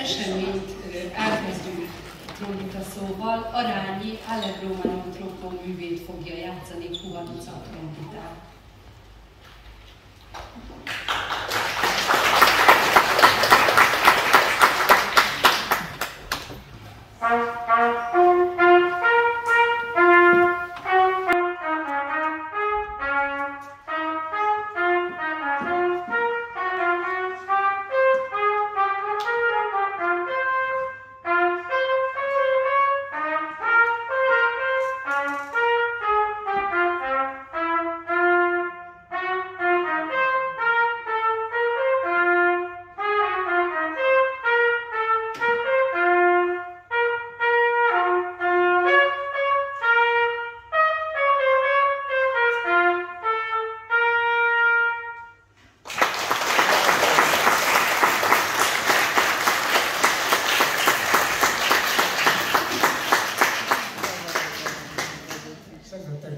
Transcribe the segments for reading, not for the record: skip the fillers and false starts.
eseményt elkezdjük trombita szóval. Arányi Allegro non troppo művét fogja játszani Kuvanica trombitán.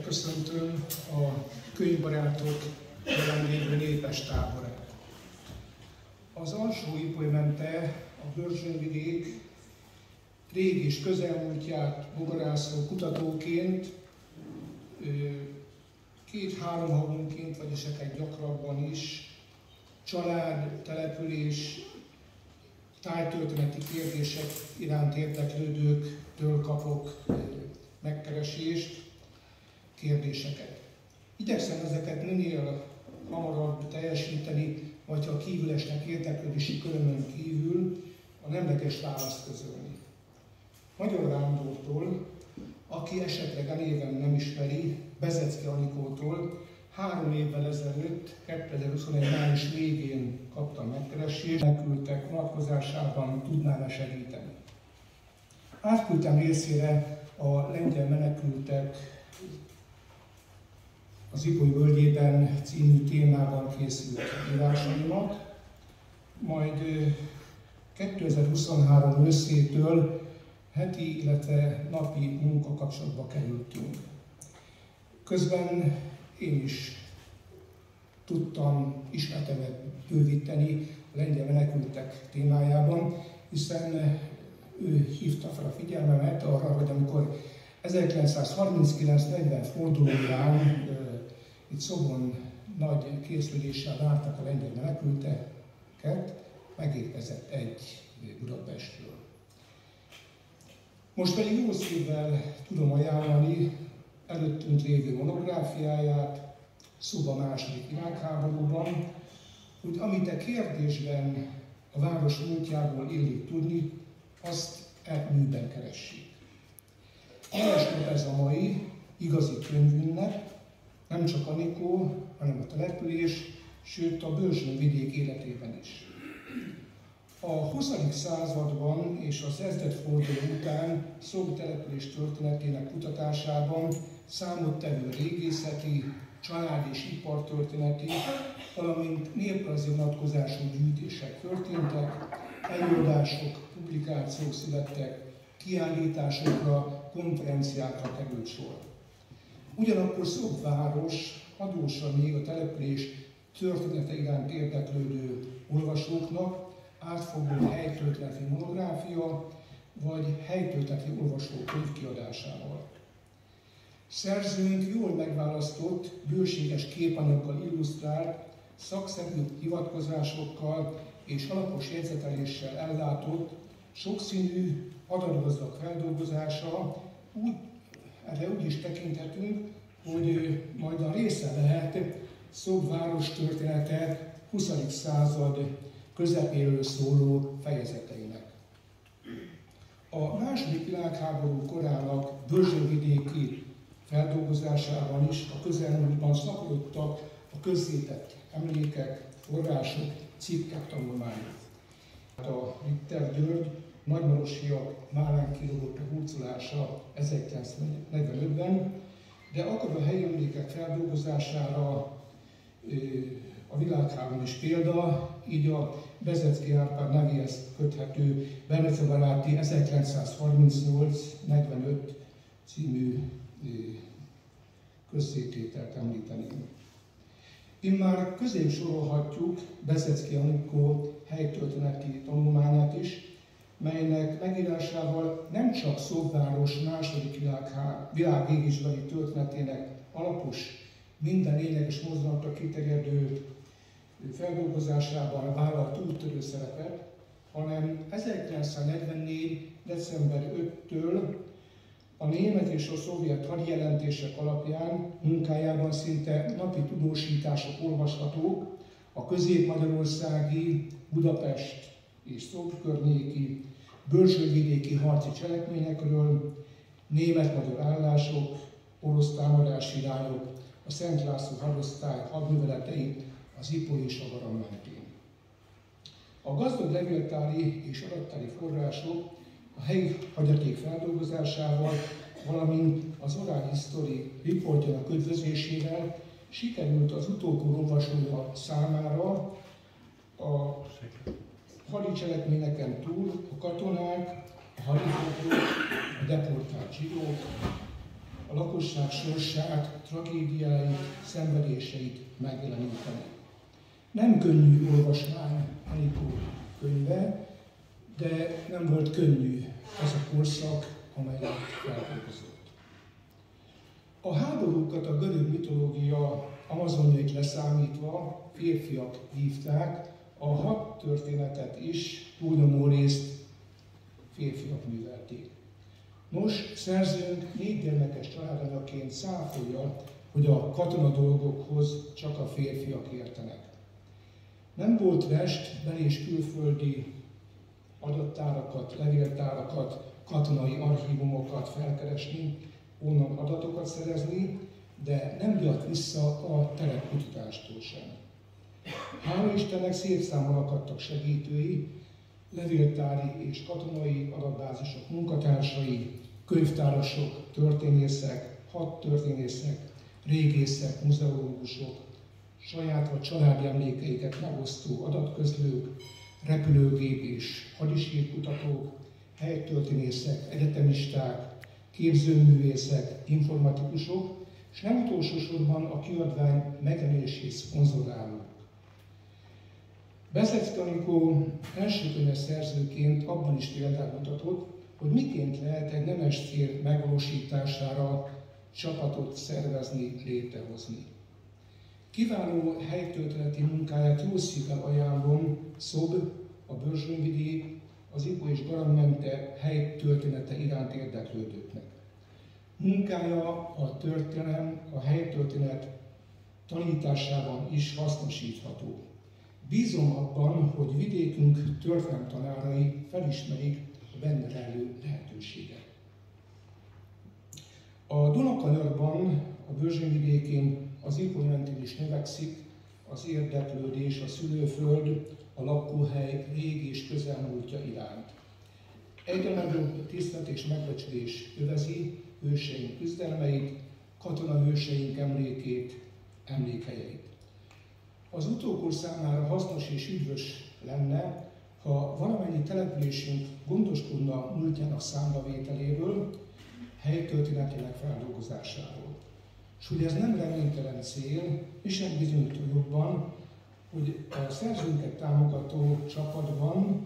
Köszöntöm a könyvbarátok jelenlévő népes táborát. Az Alsó-Ipolymente, a Börzsönvidék rég és közelmúltját bogarászó kutatóként 2-3 havonként, vagy esetleg gyakrabban is család, település, tájtörténeti kérdések iránt érdeklődőktől kapok megkeresést, kérdéseket. Igyekszem ezeket minél hamarabb teljesíteni, vagy ha kívülesnek érdeklődési körömön kívül a nemleges választ közölni. Magyar Vándortól, aki esetleg a néven nem ismeri, Bezecki Anikótól 3 évvel ezelőtt, 2021. május végén kaptam megkeresést, menekültek vonatkozásában tudnám-e segíteni. Átküldtem részére a lengyel menekültek az Ipoly völgyében című témában készült írásaimat, majd 2023 őszétől heti, illetve napi munkakapcsolatba kerültünk. Közben én is tudtam ismeretemet bővíteni a lengyel menekültek témájában, hiszen ő hívta fel a figyelmemet arra, hogy amikor 1939-40 fordulóján itt Szobon nagy készüléssel vártak a lengyel menekülteket, megérkezett egy Budapestről. Most pedig jó szívvel tudom ajánlani előttünk lévő monográfiáját, Szoba második világháborúban, hogy amit a kérdésben a város múltjából illik tudni, azt műben keressék. Keresnöbb ez a mai igazi könyvünnep, nem csak Anikó, hanem a település, sőt a Börzsönvidék életében is. A 20. században és az ezredforduló után Szób település történetének kutatásában számottevő régészeti, család- és ipartörténeti, valamint néprajzi vonatkozású gyűjtések történtek, előadások, publikációk születtek, kiállításokra, konferenciákra került sor. Ugyanakkor Szób város adósa még a település története iránt érdeklődő olvasóknak átfogó helytörténeti monográfia vagy helytörténeti olvasókönyv kiadásával. Szerzőnk jól megválasztott, bőséges képanyaggal illusztrált, szakszerű hivatkozásokkal és alapos jegyzeteléssel ellátott, sokszínű, adatgazdag feldolgozása, erre úgy is tekinthetünk, hogy majd a része lehet Szób város története 20. század közepéről szóló fejezeteinek. A második világháború korának börzsönvidéki feldolgozásában is a közelmúltban szaporodtak a közzétett emlékek, források, cikkek, tanulmányok. A Ritter György nagymarosiak málán kirúgott a hurcolása 1945-ben, de akkor a helyi emlékek feldolgozására a világháború is példa, így a Bezecki Árpád nevéhez köthető Bernece baráti 1938-45 című közzétételt említeném. Immár közép sorolhatjuk Bezecki Anikó helytörténeti tanulmányát is, melynek megírásával nem csak Szobváros második világégésbeli történetének alapos, minden lényeges mozdulatra kiterjedő feldolgozásában vállalt úttörő szerepet, hanem 1944. december 5-től a német és a szovjet hadjelentések alapján munkájában szinte napi tudósítások olvashatók a közép-magyarországi, Budapest és Szót környéki, börzsővidéki harci cselekményekről, német-magyar állások, orosz támadási irányok, a Szent László hadosztály hadműveletei az Ipoly és a Garam mentén. A gazdag levéltári és adattári források a helyi hagyaték feldolgozásával, valamint az Oral History riportjának ötvözésével sikerült az utókor olvasója számára a hadicselekményeken túl a katonák, a hadifoglyok, a deportált zsidók, a lakosság sorsát, tragédiáit, szenvedéseit megjeleníteni. Nem könnyű olvasmány Anikó könyve, de nem volt könnyű az a korszak, amelyet feldolgozott. A háborúkat a görög mitológia amazonjait leszámítva férfiak vívták, a hadtörténetet is túlnyomó részt férfiak művelték. Nos, szerzőnk 4 gyermekes családanyaként cáfolja, hogy a katonadolgokhoz csak a férfiak értenek. Nem volt rest bel- és külföldi adattárakat, levéltárakat, katonai archívumokat felkeresni, onnan adatokat szerezni, de nem jött vissza a terepkutatástól sem. Hála Istennek szép számmal akadtak segítői, levéltári és katonai adatbázisok munkatársai, könyvtárosok, történészek, hadtörténészek, régészek, muzeológusok, saját vagy családi emlékeiket megosztó adatközlők, repülőgép és hadisírkutatók, helytörténészek, egyetemisták, képzőművészek, informatikusok, és nem utolsó sorban a kiadvány megjelenését szponzorálók. Bezecki Anikó első könyve szerzőként abban is példát mutatott, hogy miként lehet egy nemes cél megvalósítására csapatot szervezni, létrehozni. Kiváló helytörténeti munkáját jó szívvel ajánlom Szob, a Börzsönyvidék, az Ipoly és Garam mente helytörténete iránt érdeklődőknek. Munkája a történelem, a helytörténet tanításában is hasznosítható. Bízom abban, hogy vidékünk történelemtanárai felismerik a benne rejlő lehetőséget. A Dunakanyarban, a Börzsönyvidékén, az Ipoly mentén is növekszik az érdeklődés a szülőföld, a lakóhely régi és közelmúltja iránt. Egyre nagyobb tisztelet és megbecsülés övezi hőseink küzdelmeit, katonahőseink emlékhelyeit. Az utókor számára hasznos és üdvös lenne, ha valamennyi településünk gondoskodna múltjának számbavételéről, helytörténetének feldolgozásáról. És hogy ez nem reménytelen cél, és nem bizonyító jobban, hogy a szerzőnket támogató csapatban,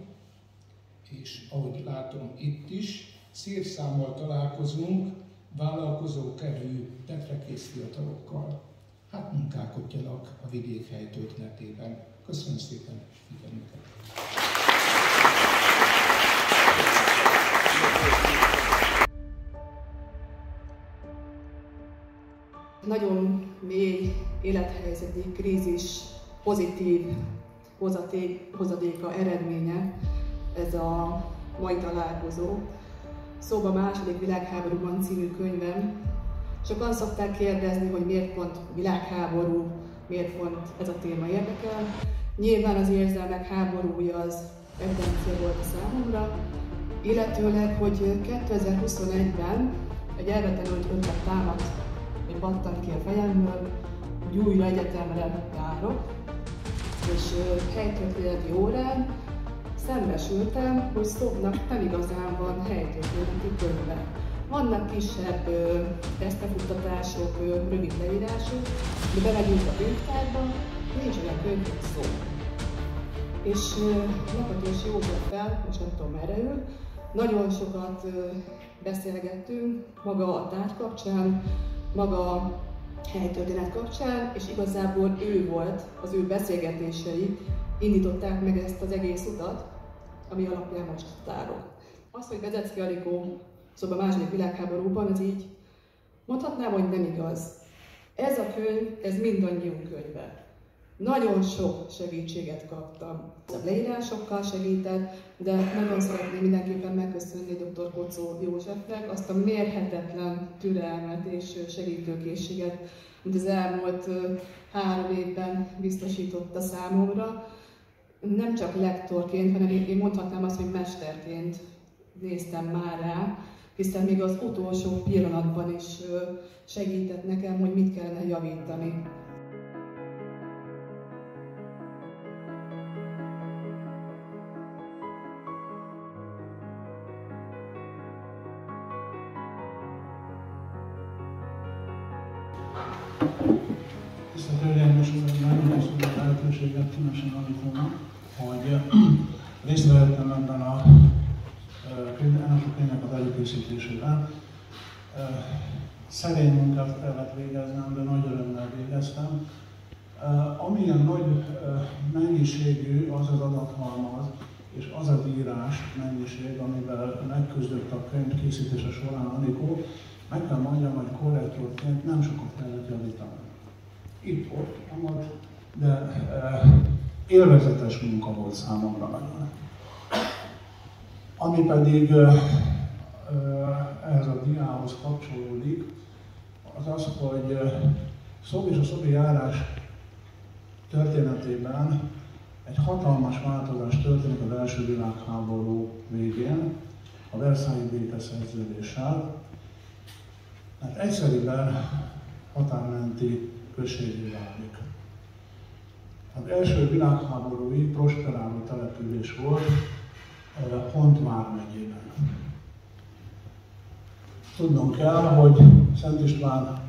és ahogy látom itt is, szép számmal találkozunk vállalkozókedvű, tetrekész fiatalokkal. Hát munkálkodjanak a vidék helytörténetében. Köszönöm szépen figyelmüket! Nagyon mély élethelyzeti krízis, pozitív hozadéka, eredménye ez a mai találkozó. Szóba második világháborúban című könyvem. Sokan szokták kérdezni, hogy miért pont világháború, miért pont ez a téma érdekel. Nyilván az érzelmek háborúja az evidencia volt a számomra, illetőleg, hogy 2021-ben egy elvetemült ötlet támadt, hogy pattant ki a fejemből, hogy újra egyetemre járok, és helytörténeti órán szembesültem, hogy Szobnak nem igazán van helytörténeti könyve. Vannak kisebb tesztefuttatások, rövid leírások, de bemegyünk a könyvtárba, nincs olyan könyv, hogy Szob. és Lakatos Józseffel, most nem tudom merre ül, nagyon sokat beszélgettünk maga a tárgy kapcsán, maga a helytörténet kapcsán, és igazából ő volt, az ő beszélgetései indították meg ezt az egész utat, ami alapján most tárok. Az, hogy Vedecki Anikó, szóval a II. Világháborúban, ez így mondhatnám, hogy nem igaz. Ez a könyv, ez mindannyiunk könyve. Nagyon sok segítséget kaptam. A leírásokkal segített, de nagyon szeretném mindenképpen megköszönni dr. Kocó Józsefnek azt a mérhetetlen türelmet és segítőkészséget, amit az elmúlt 3 évben biztosította számomra. Nem csak lektorként, hanem én mondhatnám azt, hogy mesterként néztem már rá, hiszen még az utolsó pillanatban is segített nekem, hogy mit kellene javítani. Tisztelt Hölgyeim és Uraim, nagyon köszönöm a lehetőséget Timesen Anikónak, hogy részt vehettem ennek a könyvnek az előkészítésében. Szerény munkát kellett végeznem, de nagy örömmel végeztem. Amilyen nagy mennyiségű az az adathalmaz, és az az írás mennyiség, amivel megküzdött a könyv készítése során Anikó, meg kell mondjam, hogy korrektorként nem sokat kellett javítani. Itt-ott, amott, de élvezetes munka volt számomra nagyon. Ami pedig ehhez a diához kapcsolódik, az az, hogy Szob és a szobi járás történetében egy hatalmas változás történik az első világháború végén, a Versailles békeszerződéssel, mert egyszerűen határmenti községgé válik. Az első világháborúig prosperáló település volt Hont vármegyében. Tudnunk kell, hogy Szent István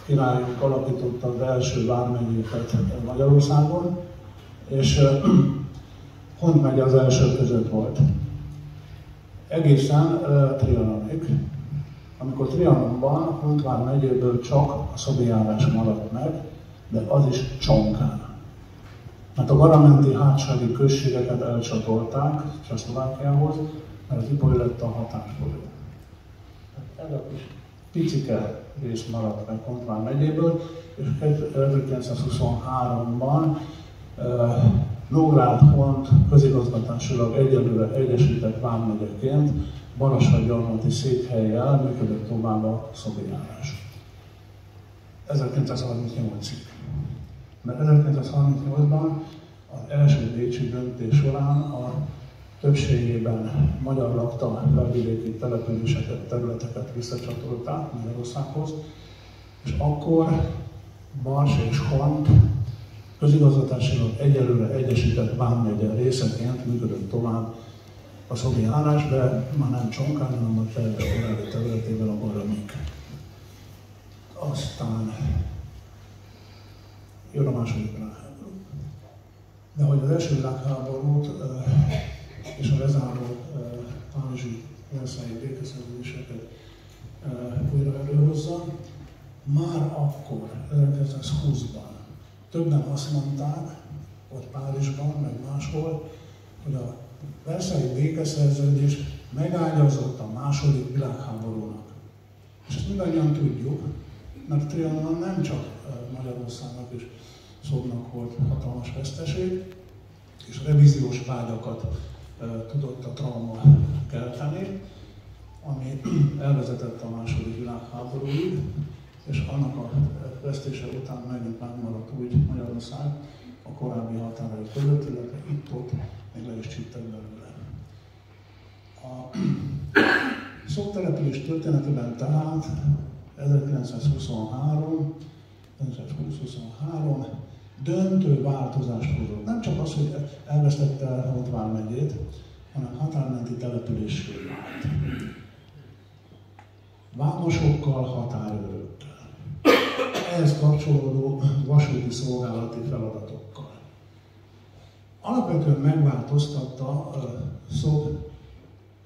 királyunk alapította az első vármegyéket Magyarországon, és Hont megye az első között volt. Egészen Trianonig. Amikor Trianonban Hont vármegyéből csak a szobi járás maradt meg, de az is csonkán. Mert a garamenti hátsági községeket elcsatolták Csehszlovákiához, mert az Ipoly lett a hatásfolyó. Ez a kis picike rész maradt meg Hont vármegyéből, és 1923-ban Nógrád-Hont közigazgatásilag egyelőre egyesített vármegyeként Marosvásgyarmati székhellyel működött tovább a szobi járás. 1938-ig. Mert 1938-ban az első bécsi döntés során a többségében magyar lakta felvidéki településeket, területeket visszacsatolták Magyarországhoz, és akkor Bars és Hont közigazgatásilag egyelőre egyesített vármegye részeként működött tovább a szobi járás, de már nem csonkán, hanem a teljes korábbi területével a Baramig. Aztán jön a második világháború. De hogy az első világháborút és a lezáró párizsi Versailles békeszerződéseket újra előhozza, már akkor, 1920-ban többen azt mondták, ott Párizsban, meg máshol, hogy a Versailles békeszerződés megágyazott a második világháborúnak. És ezt mindannyian tudjuk, mert Trianonon nem csak Magyarországnak és Szobnak volt hatalmas veszteség, és revíziós vágyakat tudott a trauma kelteni, ami elvezetett a második világháborúig, és annak a vesztése után megint megmaradt úgy Magyarország a korábbi határai között, illetve itt-ott még le is csíptek belőle. A szobtelepülés történetében tehát 1923 döntő változást hozott. Nem csak az, hogy elvesztette Hont vármegyét, hanem határmenti településsé vált. Vámosokkal, határőrökkel. Ehhez kapcsolódó vasúti szolgálati feladatokkal. alapvetően megváltoztatta a Szob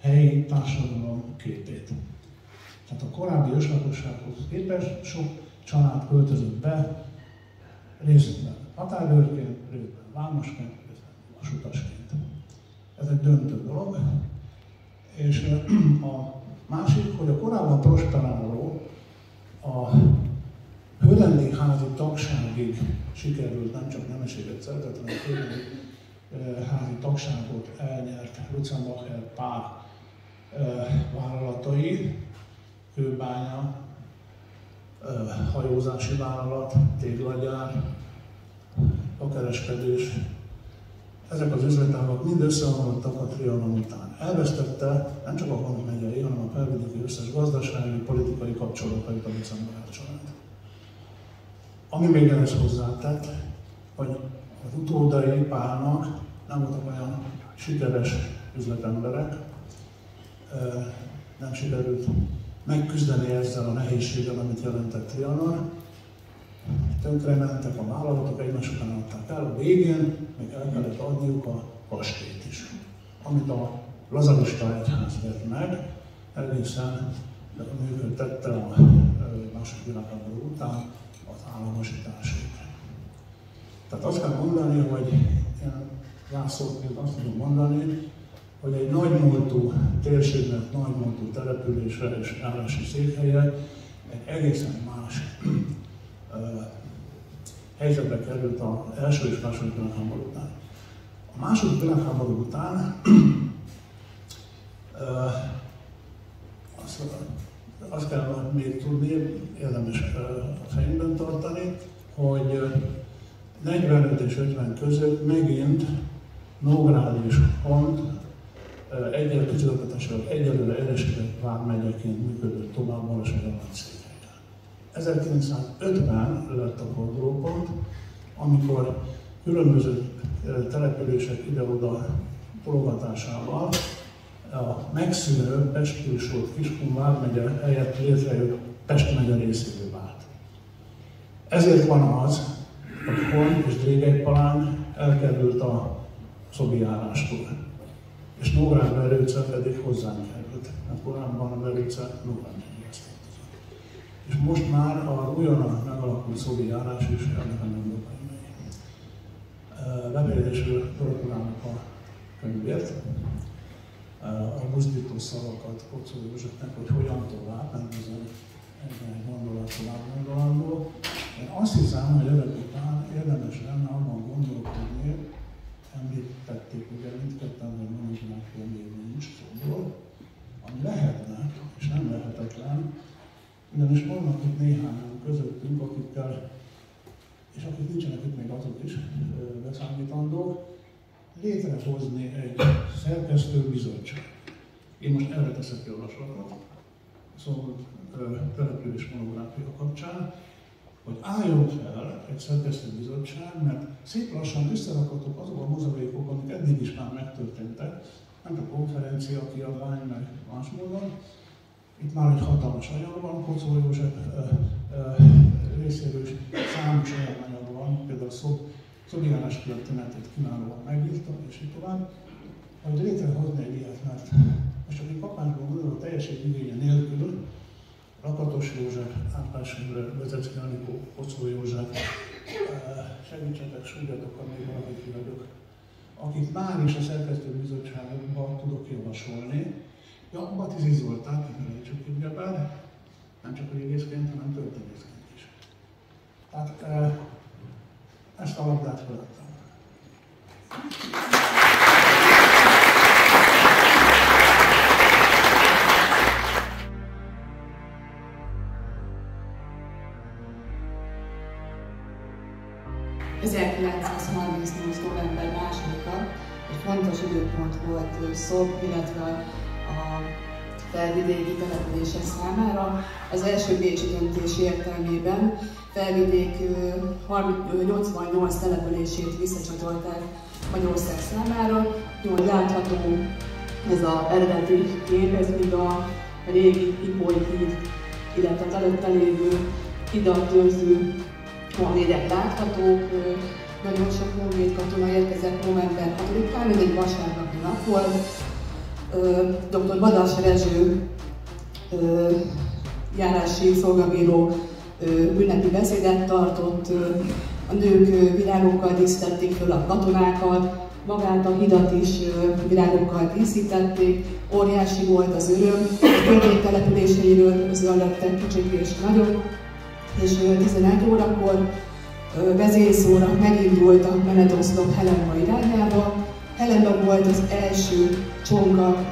helyi társadalom képét. Tehát a korábbi őslakossághoz képest sok család költözött be, részben határőrként, részben vámosként, részben vasutasként. Ez egy döntő dolog. És a másik, hogy a korábban prosperáló, a hőlendékházi tagságig sikerült nem csak nemeséget szerzett, hanem hőlendékházi tagságot elnyert Lutzenbacher pár vállalatai, kőbánya, hajózási vállalat, téglagyár, a kereskedés. Ezek az üzletágak mind összeomlottak a Trianon után. Elvesztette nem csak a Hont megyei, hanem a felvidéki összes gazdasági, politikai kapcsolatait a Lutzenbacher család. Ami még ehhez hozzátett, hogy az utódai Pálnak nem voltak olyan sikeres üzletemberek, nem sikerült megküzdeni ezzel a nehézséggel, amit jelentett Trianon. Tönkrementek a vállalatok, egymás után adták el, a végén még el kellett adniuk a kastélyt is, amit a lazarista egyház vett meg, egészen működtette a második világháború után az államosításig. Tehát azt kell mondani, hogy én rászóként azt tudom mondani, hogy egy nagymúltú térségnek, nagymúltú települése és járási székhelye egy egészen más helyzetbe került az első és második világháború után. A második világháború után azt kell még tudni, érdemes a fejünkben tartani, hogy 45 és 50 között megint Nógrád és Hont közigazgatásilag egyelőre Ereskerek vármegyeként működött tovább Balassagyarmat székhelyen. 1950 lett a fordulópont, amikor különböző települések ide-oda tologatásával a megszűnő Pest-Külsót Kiskun vármegye helyett létrejött Pest megye részévé vált. Ezért van az, hogy Hont és Drégelypalán elkerült a szobi járástól, és Nógrád-Verőce pedig hozzánk került, mert korábban a Verőce Nógrád megyéhez tartozott. És most már a újonnan megalakult szobi járás is ennek a Nógrád megyé. Levédésről gratulálok a könyvért, a buzdító szavakat Kocó Józsefnek, hogy hogyan tovább, nem bizony egy gondolat tovább gondolandó. Én azt hiszem, hogy ezek után érdemes lenne abban gondolkodni, említették ugye mindketten, hogy monográfia még nincs szóból, ami lehetne és nem lehetetlen, ugyanis vannak itt néhányan közöttünk, akikkel, és akik nincsenek itt még azok is beszámítandók, létrehozni egy szerkesztőbizottság. Én most erre teszek javaslatot, szóval település monográfia kapcsán, hogy álljon fel egy szerkesztőbizottság, mert szép lassan összerakhatók azok a mozaikok, amik eddig is már megtörténtek, nem csak konferencia, kiadvány, meg más módon. Itt már egy hatalmas anyag van, Kocó József részéről is számos olyan anyag van, például a szobjárás történetet kiválóan megírta, és így tovább, hogy létrehozni egy ilyet, mert most csak egy kapásban gondolom, a teljességigénye nélkül Lakatos József, Ápás Imre, Bezecki Anikó, Kocó József, segítsetek, súgyatok, ha még valakit vagyok, akik már is a szerkesztőbizottságokban tudok javasolni. Ja, Batizi Zoltán, felejtsük ugyebár, nem csak régészként, hanem történészként is. Tehát ezt a labdát feladtam. november 2-a egy fontos időpont volt Szob, illetve a felvidéki települések számára. Az első bécsi döntés értelmében Felvidék 88 települését visszacsatolták Magyarország számára. Jól látható ez az eredeti kép, ez még a régi Ipoly híd, illetve az előtte lévő hidat őrző honvédek láthatók. nagyon sok honvéd katona érkezett november 6-án, ez egy vasárnapi nap volt. Dr. Badas Rezső járási szolgabíró ünnepi beszédet tartott, a nők virágokkal díszítették föl a katonákat, magát a hidat is virágokkal díszítették, óriási volt az öröm, a környék településeiről zöldettek kicsik és nagyok, és 11 órakor vezérszóra megindult a menetoszlop Helenba irányába. Helenben volt az első csonga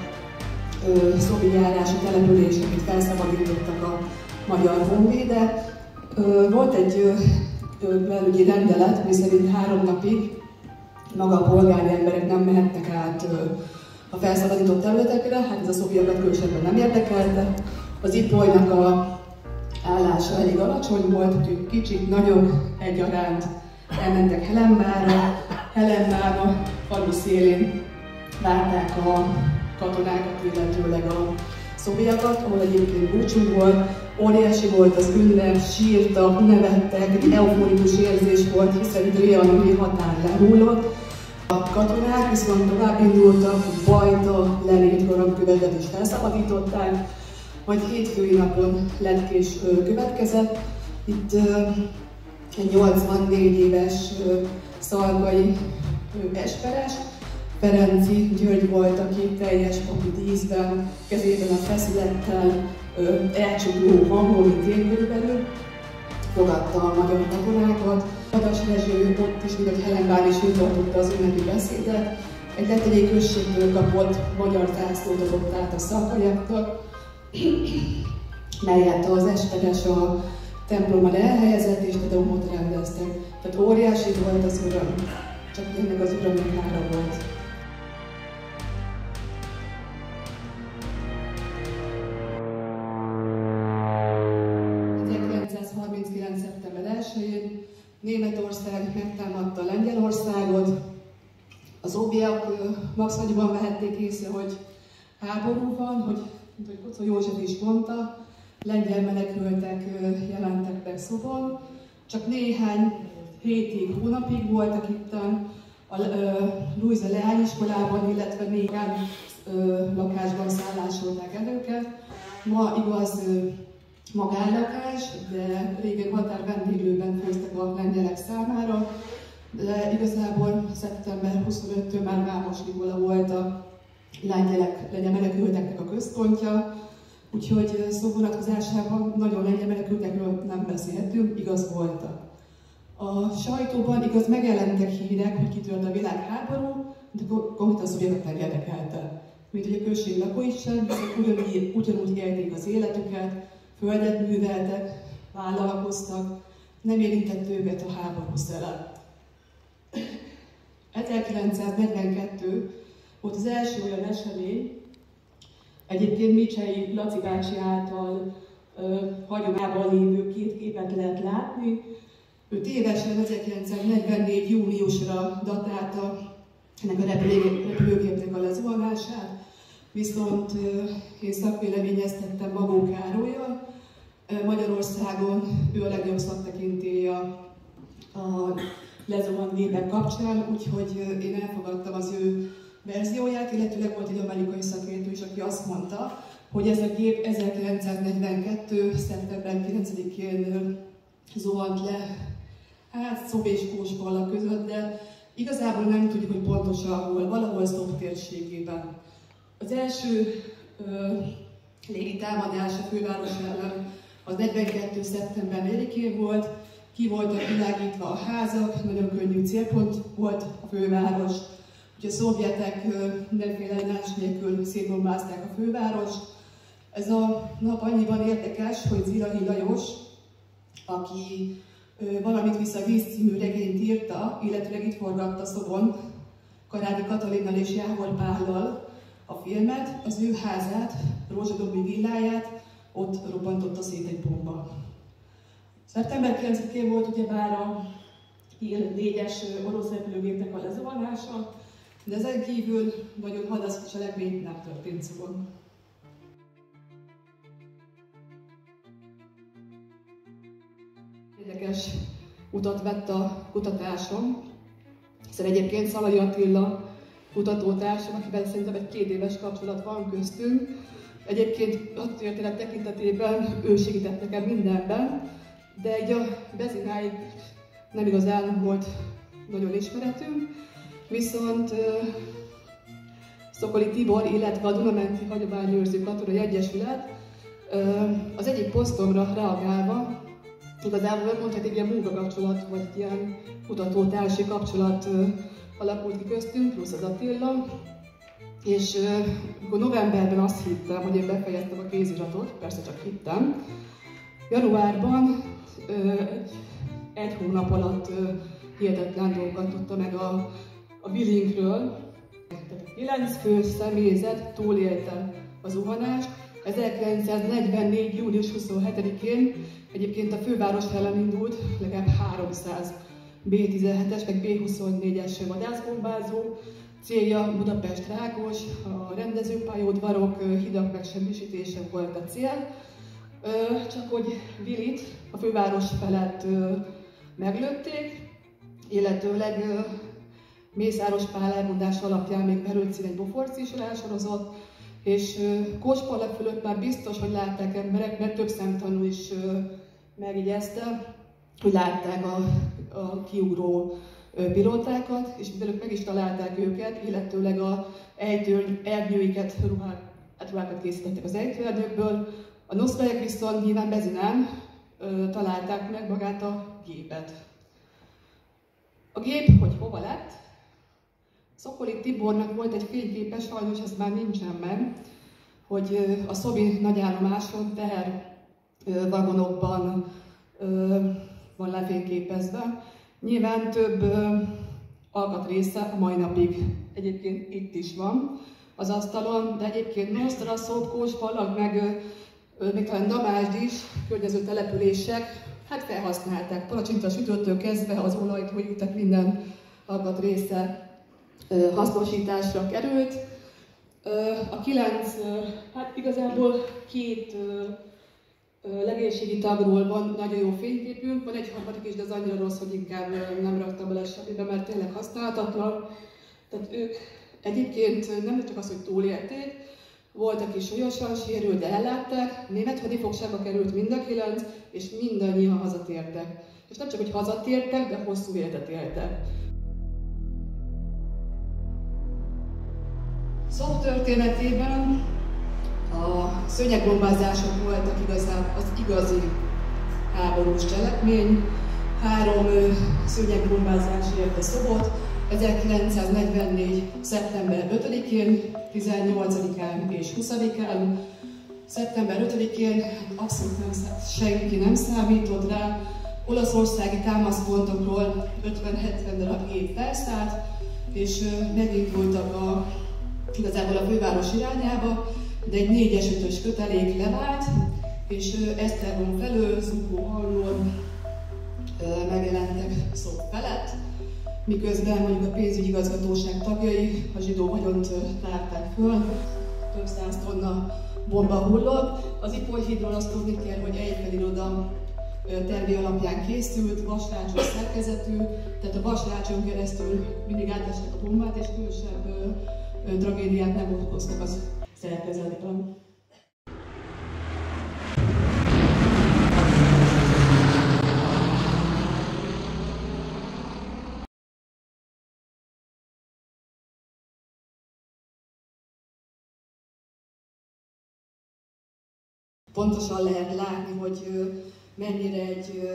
szobi járási település, amit felszabadítottak a magyar honvédek. Volt egy belügyi rendelet, miszerint 3 napig maga a polgári emberek nem mehettek át a felszabadított területekre, hát ez a szobiakat különösebben nem érdekelte. Az ipolynak a állása elég alacsony volt, úgyhogy kicsik, nagyok egyaránt elmentek Helenmára. Helenmár falu szélén várták a katonákat, illetőleg a szobiakat, ahol egyébként búcsú volt. Óriási volt az ünnep, sírtak, nevettek, euforikus érzés volt, hiszen trianoni határ lehullott. A katonák viszont tovább indultak, Bajta, Lelét harangkövetet is felszabadították, majd hétfői napon Letkés következett. Itt egy 84 éves szalkai esperes, Ferenci György volt, aki teljes papi díszben, kezében a feszülettel, elcsukló hangon, mint én körülbelül, fogadta a magyar katonákat. Badas Rezső ott is, mint Helenvár is tartotta az ünnepi beszédet. Egy letegyei községtől kapott magyar zászlót adott át a szalkaiaknak, melyet az esperes a templomban elhelyezett és tedeumot rendeztek. Tehát óriási volt az öröm, csak ennek az örömnek ára volt. Szeptember 1-én Németország megtámadta Lengyelországot. Az óbiak maximumban vehették észre, hogy háború van, hogy Kocó József is mondta, lengyel menekültek jelentek meg Szobon. Csak néhány hétig, hónapig voltak itten a Luisa leányiskolában, illetve néhány lakásban szállásolták el őket. Ma igaz, magállakás, de régen határvendéglőben főztek a lengyelek számára, de igazából szeptember 25-től már Vámos Nikola volt a lengyel menekülteknek a központja, úgyhogy szó vonatkozásában nagyon lengyel menekültekről nem beszélhetünk, igaz voltak. A sajtóban igaz megjelentek hírek, hogy kitört a világháború, de konkrétan a szovjetokat nem érdekelte. Mint hogy a község lakói sem, ugyanúgy élték az életüket, földet műveltek, vállalkoztak, nem érintett őket a háború szele. 1942 volt az első olyan esemény, egyébként Micsei Laci bácsi által hagyományban lévő 2 képet lehet látni. Ő tévesen 1944. júniusra datálta ennek a repülőgépnek a lezuhanását, viszont én szakvéleményeztettem Magó Károlyal. Magyarországon ő a legjobb szaktekintélye a lezuhant gépek kapcsán, úgyhogy én elfogadtam az ő verzióját, illetőleg volt egy amerikai szakértő is, aki azt mondta, hogy ez a gép 1942. szeptember 9-én zuhant le, hát Szob és Kóspalla között, de igazából nem tudjuk, hogy pontosan hol, valahol Szob térségében. Az első légi támadás a főváros ellen az 42. szeptember 4-én volt, ki voltak világítva a házak, nagyon könnyű célpont volt a főváros. Úgyhogy a szovjetek mindenféle ellenállás nélkül szétbombázták a fővárost. Ez a nap annyiban érdekes, hogy Zilahi Lajos, aki Valamit visz a víz című regényt írta, illetőleg itt forgatta Szobon Karádi Katalinnal és Jávor Pállal a filmet, az ő házát, Rózsadombi villáját, ott robbantotta szét egy bomba. Szeptember 9-én volt ugyebár a IL-4-es orosz repülőgépnek a lezuhanása, de ezen kívül nagyon hadászati cselekmény nem történt Szobon. Érdekes utat vett a kutatásom. Hiszen egyébként Szalai Attila kutatótársam, akivel szerintem egy 2 éves kapcsolat van köztünk. Egyébként a történet tekintetében ő segített nekem mindenben, de egy a Bezináig nem igazán volt nagyon ismeretünk, viszont Szokoli Tibor, illetve a Dunamenti Hagyományőrző Katonai Egyesület az egyik posztomra reagálva, igazából mondhatni, egy ilyen munkakapcsolat, vagy ilyen kutatótársi kapcsolat alakult ki köztünk, plusz az Attila. És akkor novemberben azt hittem, hogy én befejeztem a kéziratot, persze csak hittem. Januárban egy hónap alatt hihetetlen dolgokat tudta meg a Willinkről. 9 fő személyzet túlélte a zuhanást. 1944. július 27-én egyébként a főváros ellen indult legalább 300 B-17-es, meg B-24-es vadászbombázó. Célja Budapest-Rákos, a rendezőpályaudvarok, hidak megsemmisítése volt a cél. Csak hogy Willit a főváros felett meglőtték, illetőleg Mészáros Pál elmondása alapján még Verőcin egy boforc is rásorozott, és Kóspalag fölött már biztos, hogy látták emberek, mert több szemtanú is megjegyezte, hogy látták a kiugró pilótákat, és mivel ők meg is találták őket, illetőleg a ejtőernyőiket, ruhákat készítettek az ejtőernyőkből, a nosztrajek viszont nyilván Bezinán találták meg magát a gépet. A gép, hogy hova lett? Szokoli Tibornak volt egy fényképe, sajnos ez már nincsen meg, hogy a Szobi nagyállomáson tehervagonokban van lefényképezve. Nyilván több alkatrésze a mai napig egyébként itt is van az asztalon, de egyébként Nosztra, Kóspalag, meg talán Damásd is, környező települések, hát felhasználták. Palacsinta sütőtől kezdve az olajtóig, tehát minden alkatrésze hasznosításra került. A 9, hát igazából 2 legénységi tagról van nagyon jó fényképünk, van egy harmadik is, de az annyira rossz, hogy inkább nem raktam bele semmibe, mert tényleg használhatatlan. Tehát ők egyébként nem csak az, hogy túlélték, volt, aki súlyosan sérült, de ellátták, német hadifogságba került mind a 9, és mindannyian hazatértek. És nem csak, hogy hazatértek, de hosszú életet éltek. Szok történetében a szőnyegbombázások voltak igazán az igazi háborús cselekmény. 3 szőnyegbombázás érte Szobot, 1944. szeptember 5-én, 18-án és 20-án. Szeptember 5-én abszolút senki nem számított rá. Olaszországi támaszpontokról 50-70 darab gép felszállt, és megindultak igazából a főváros irányába, de egy 4-5-ös kötelék levált, és Esztergom felől, Zugló-alól megjelentek Szok felett, miközben mondjuk a pénzügyi igazgatóság tagjai a zsidó vagyont tárták föl, több 100 tonna bomba hullott. Az Ipolyhídról azt tudni kell, hogy egy feliroda tervé alapján készült, vasrácsos szerkezetű, tehát a vasrácson keresztül mindig átestek a bombát, és különösebb tragédiát nem okoztak az szerkezetben. Pontosan lehet látni, hogy mennyire egy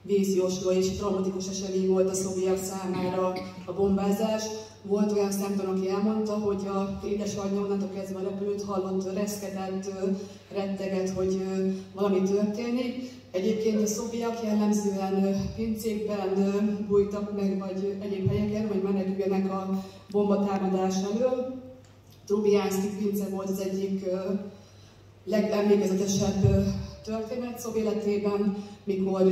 vízjósló és traumatikus esemény volt a szovjet számára a bombázás. Volt olyan szemtanú, aki elmondta, hogy a édesanyja onnantól kezdve repült, hallott, reszketett, retteget, hogy valami történik. Egyébként a szovjetek jellemzően pincékben bújtak meg, vagy egyéb helyeken, hogy meneküljenek a bombatámadás elől. Trubjanszki pince volt az egyik legemlékezetesebb történet Szov életében, mikor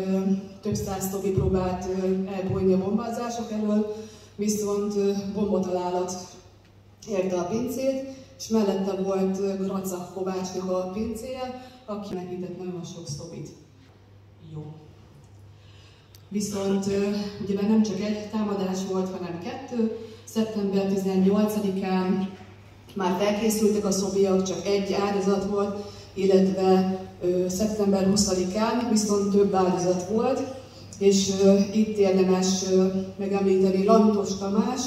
több 100 szlovi próbált elbújni a bombázások elől, viszont bombatalálat érte a pincét, és mellette volt Gracach Kovácsnak a pincéje, aki megített nagyon sok szlovit. Jó. Viszont ugye nem csak egy támadás volt, hanem kettő. Szeptember 18-án már felkészültek a szobiak, csak egy áldozat volt, illetve szeptember 20-án viszont több áldozat volt, és itt érdemes megemlíteni Lantos Tamás,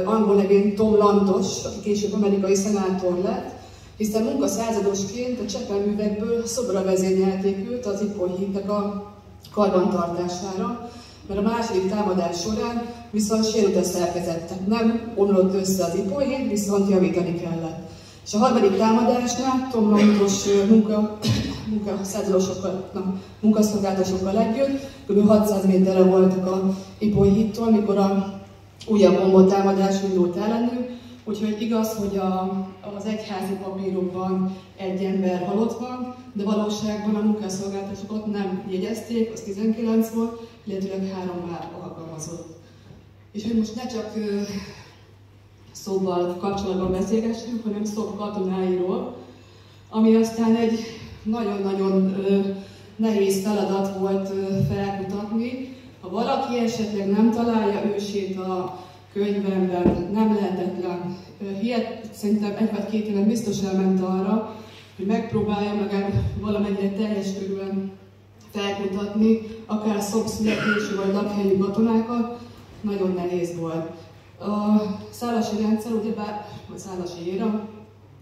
angol nevén Tom Lantos, aki később amerikai szenátor lett, hiszen munkaszázadosként a csepelművekből szobra vezényelték őt az Ipoly hídnek a karbantartására, mert a második támadás során viszont sérült a szerkezet, nem omlott össze az Ipoly híd, viszont javítani kellett. És a harmadik támadásnál Tom Lantos munkaszolgáltatósokkal együtt, kb. 600 méterre voltak a Ipoly hídtól, mikor a újabb bombottámadás indult ellenük. Úgyhogy igaz, hogy az egyházi papírokban egy ember halott van, de valóságban a munkaszolgáltatósokat nem jegyezték, az 19 volt, illetőleg 3 már alkalmazott. És hogy most ne csak szóval kapcsolatban beszélgessünk, hanem szó katonáiról, ami aztán egy nagyon-nagyon nehéz feladat volt felkutatni. Ha valaki esetleg nem találja ősét a könyvemben, nem lehetetlen. Szerintem 1 vagy 2 éven biztos elment arra, hogy megpróbálja meg valamennyire teljes körülön felkutatni, akár szobszületésű vagy lakhelyű katonákat, nagyon nehéz volt. A szálasi rendszer, ugyebár a szálasi éra,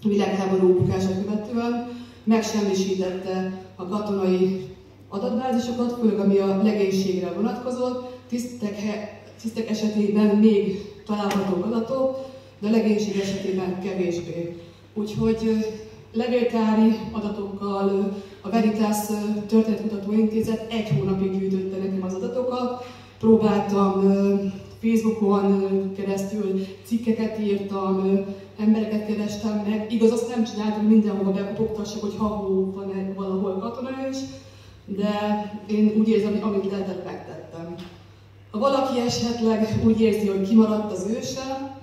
a világháború bukása követően megsemmisítette a katonai adatbázisokat, főleg ami a legénységre vonatkozott, tisztek esetében még találhatók adatok, de a legénység esetében kevésbé. Úgyhogy levéltári adatokkal a Veritas Történetkutató Intézet 1 hónapig gyűjtötte nekem az adatokat. Próbáltam Facebookon keresztül cikkeket írtam, embereket kerestem meg. Igaz, azt nem csináltam, mindenhova bekopogtassak, hogy ha-hó van valahol katona is, de én úgy érzem, hogy amit lehetett, megtettem. Ha valaki esetleg úgy érzi, hogy kimaradt az őse,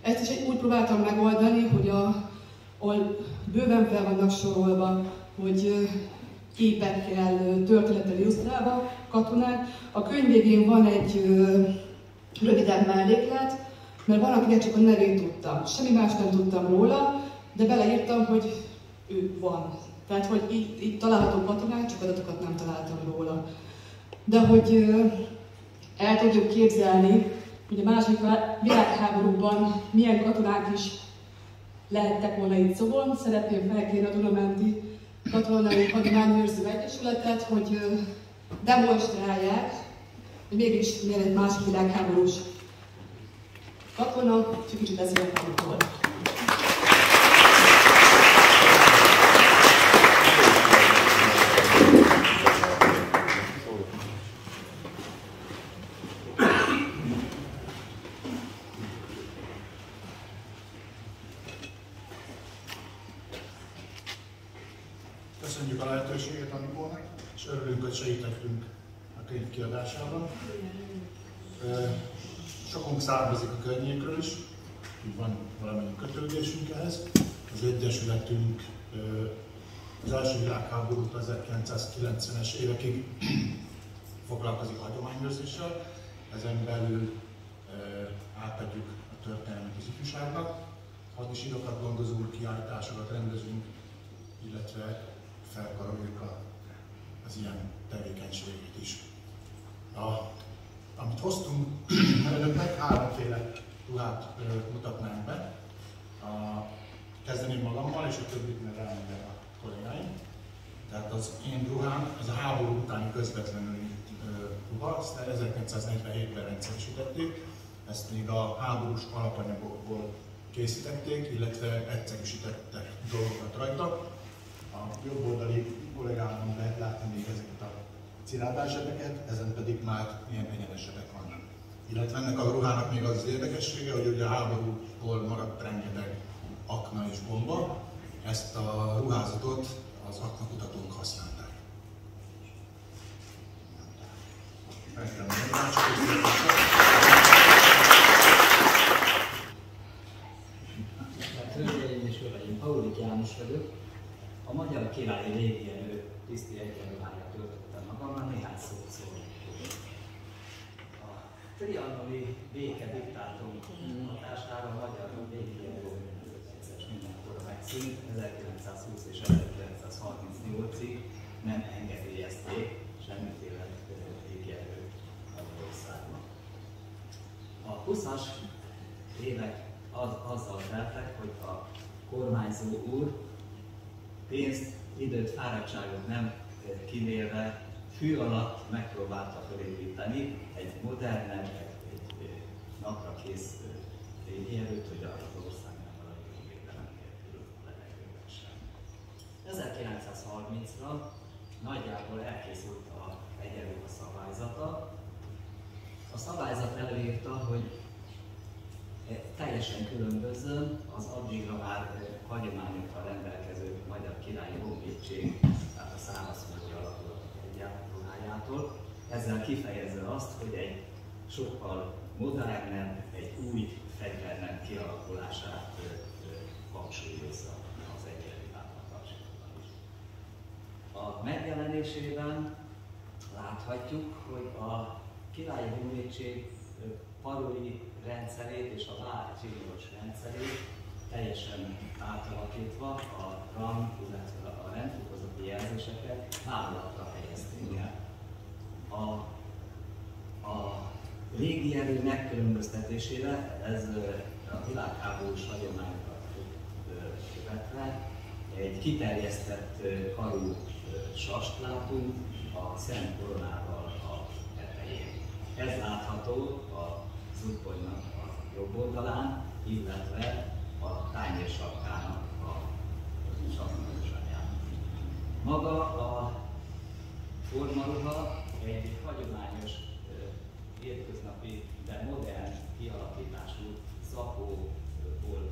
ezt is úgy próbáltam megoldani, hogy ahol bőven fel vannak sorolva, hogy képekkel, történettel illusztrálva katonák. A könyv végén van egy rövidebb melléklet, mert van, akinek csak a nevét tudtam. Semmi más nem tudtam róla, de beleírtam, hogy ő van. Tehát, hogy itt található katonák, csak adatokat nem találtam róla. De hogy el tudjuk képzelni, hogy a második világháborúban milyen katonák is lehettek volna itt Szobon, szeretném felkérni a Dunamenti Katonai Adományőrző Egyesületet, hogy demonstrálják, hogy mégis milyen egy második világháborús katona, csak kicsit beszélek arról. Köszönjük a lehetőséget Anikónak, és örülünk, hogy segítettünk a könyv kiadásában. Sokunk származik a környékről is, úgy van valamennyi kötődésünk ehhez. Az Egyesületünk az első világháborút 1990-es évekig foglalkozik a hagyományőrzéssel, ezen belül átadjuk a történelmet az ifjúságnak, hadisirokat gondozunk, kiállításokat rendezünk, illetve felkaroljuk az ilyen tevékenységét is. Amit hoztunk önöknek, 3-féle ruhát mutatnánk be. Kezdeném magammal, és a többit meg rámennek a kollégáim. Tehát az én ruhám, ez a háború utáni közvetlenül ruha, ezt 1947-ben rendszeresítették. Ezt még a háborús alapanyagokból készítették, illetve egyszerűsítettek dolgokat rajta. A jobb oldali kollégámon lehet látni még ezeket a cirádás zsebeket, ezen pedig már ilyen egyenes zsebek vannak. Illetve ennek a ruhának még az érdekessége, hogy ugye a háborúból maradt rengeteg akna és bomba, ezt a ruházatot az aknakutatók használták. Hölgyeim és uraim, Paulik János vagyok, a Magyar Királyi Légierő tiszti egyenruháját töltöttem magammal, néhány szót szólni. A trianoni békediktátum hatására a magyar békélő mindenkor megszűnt, 1920 és 1938-ig nem engedélyezték semmiféle békélőt Magyarországon. A 20-as évek azzal teltek, hogy a kormányzó úr pénzt, időt, fáradtságot nem kimérve fű alatt megpróbálta felépíteni egy modernebb, egy napra kész légierőt, hogy az ország nem maradjon védelem nélkül a levegőben sem. 1930-ra nagyjából elkészült a egyenruha szabályzata. A szabályzat előírta, hogy teljesen különbözően az addigra már hagyományokkal rendelkező Magyar Királyi Honvédség, tehát a szárazföldi alakulatok egyenruhájától, ezzel kifejezve azt, hogy egy sokkal modernebb, egy új fegyvernek kialakulását hangsúlyozza az egyenruhának kapcsolatban is. A megjelenésében láthatjuk, hogy a Királyi Honvédség paroli rendszerét és a várcsinos rendszerét teljesen átalakítva a rang, illetve a rendfokozati jelzéseket vállalatra helyezték el. A légierő megkülönböztetésére ez a világháborús hagyományokat követve egy kiterjesztett karú sast látunk a Szent Koronával a tetején. Ez látható az urkonynak a jobb oldalán, illetve a tányérsapkának a sapkányosanyán. Maga a formaruha egy hagyományos, hétköznapi, de modern kialakítású zakóból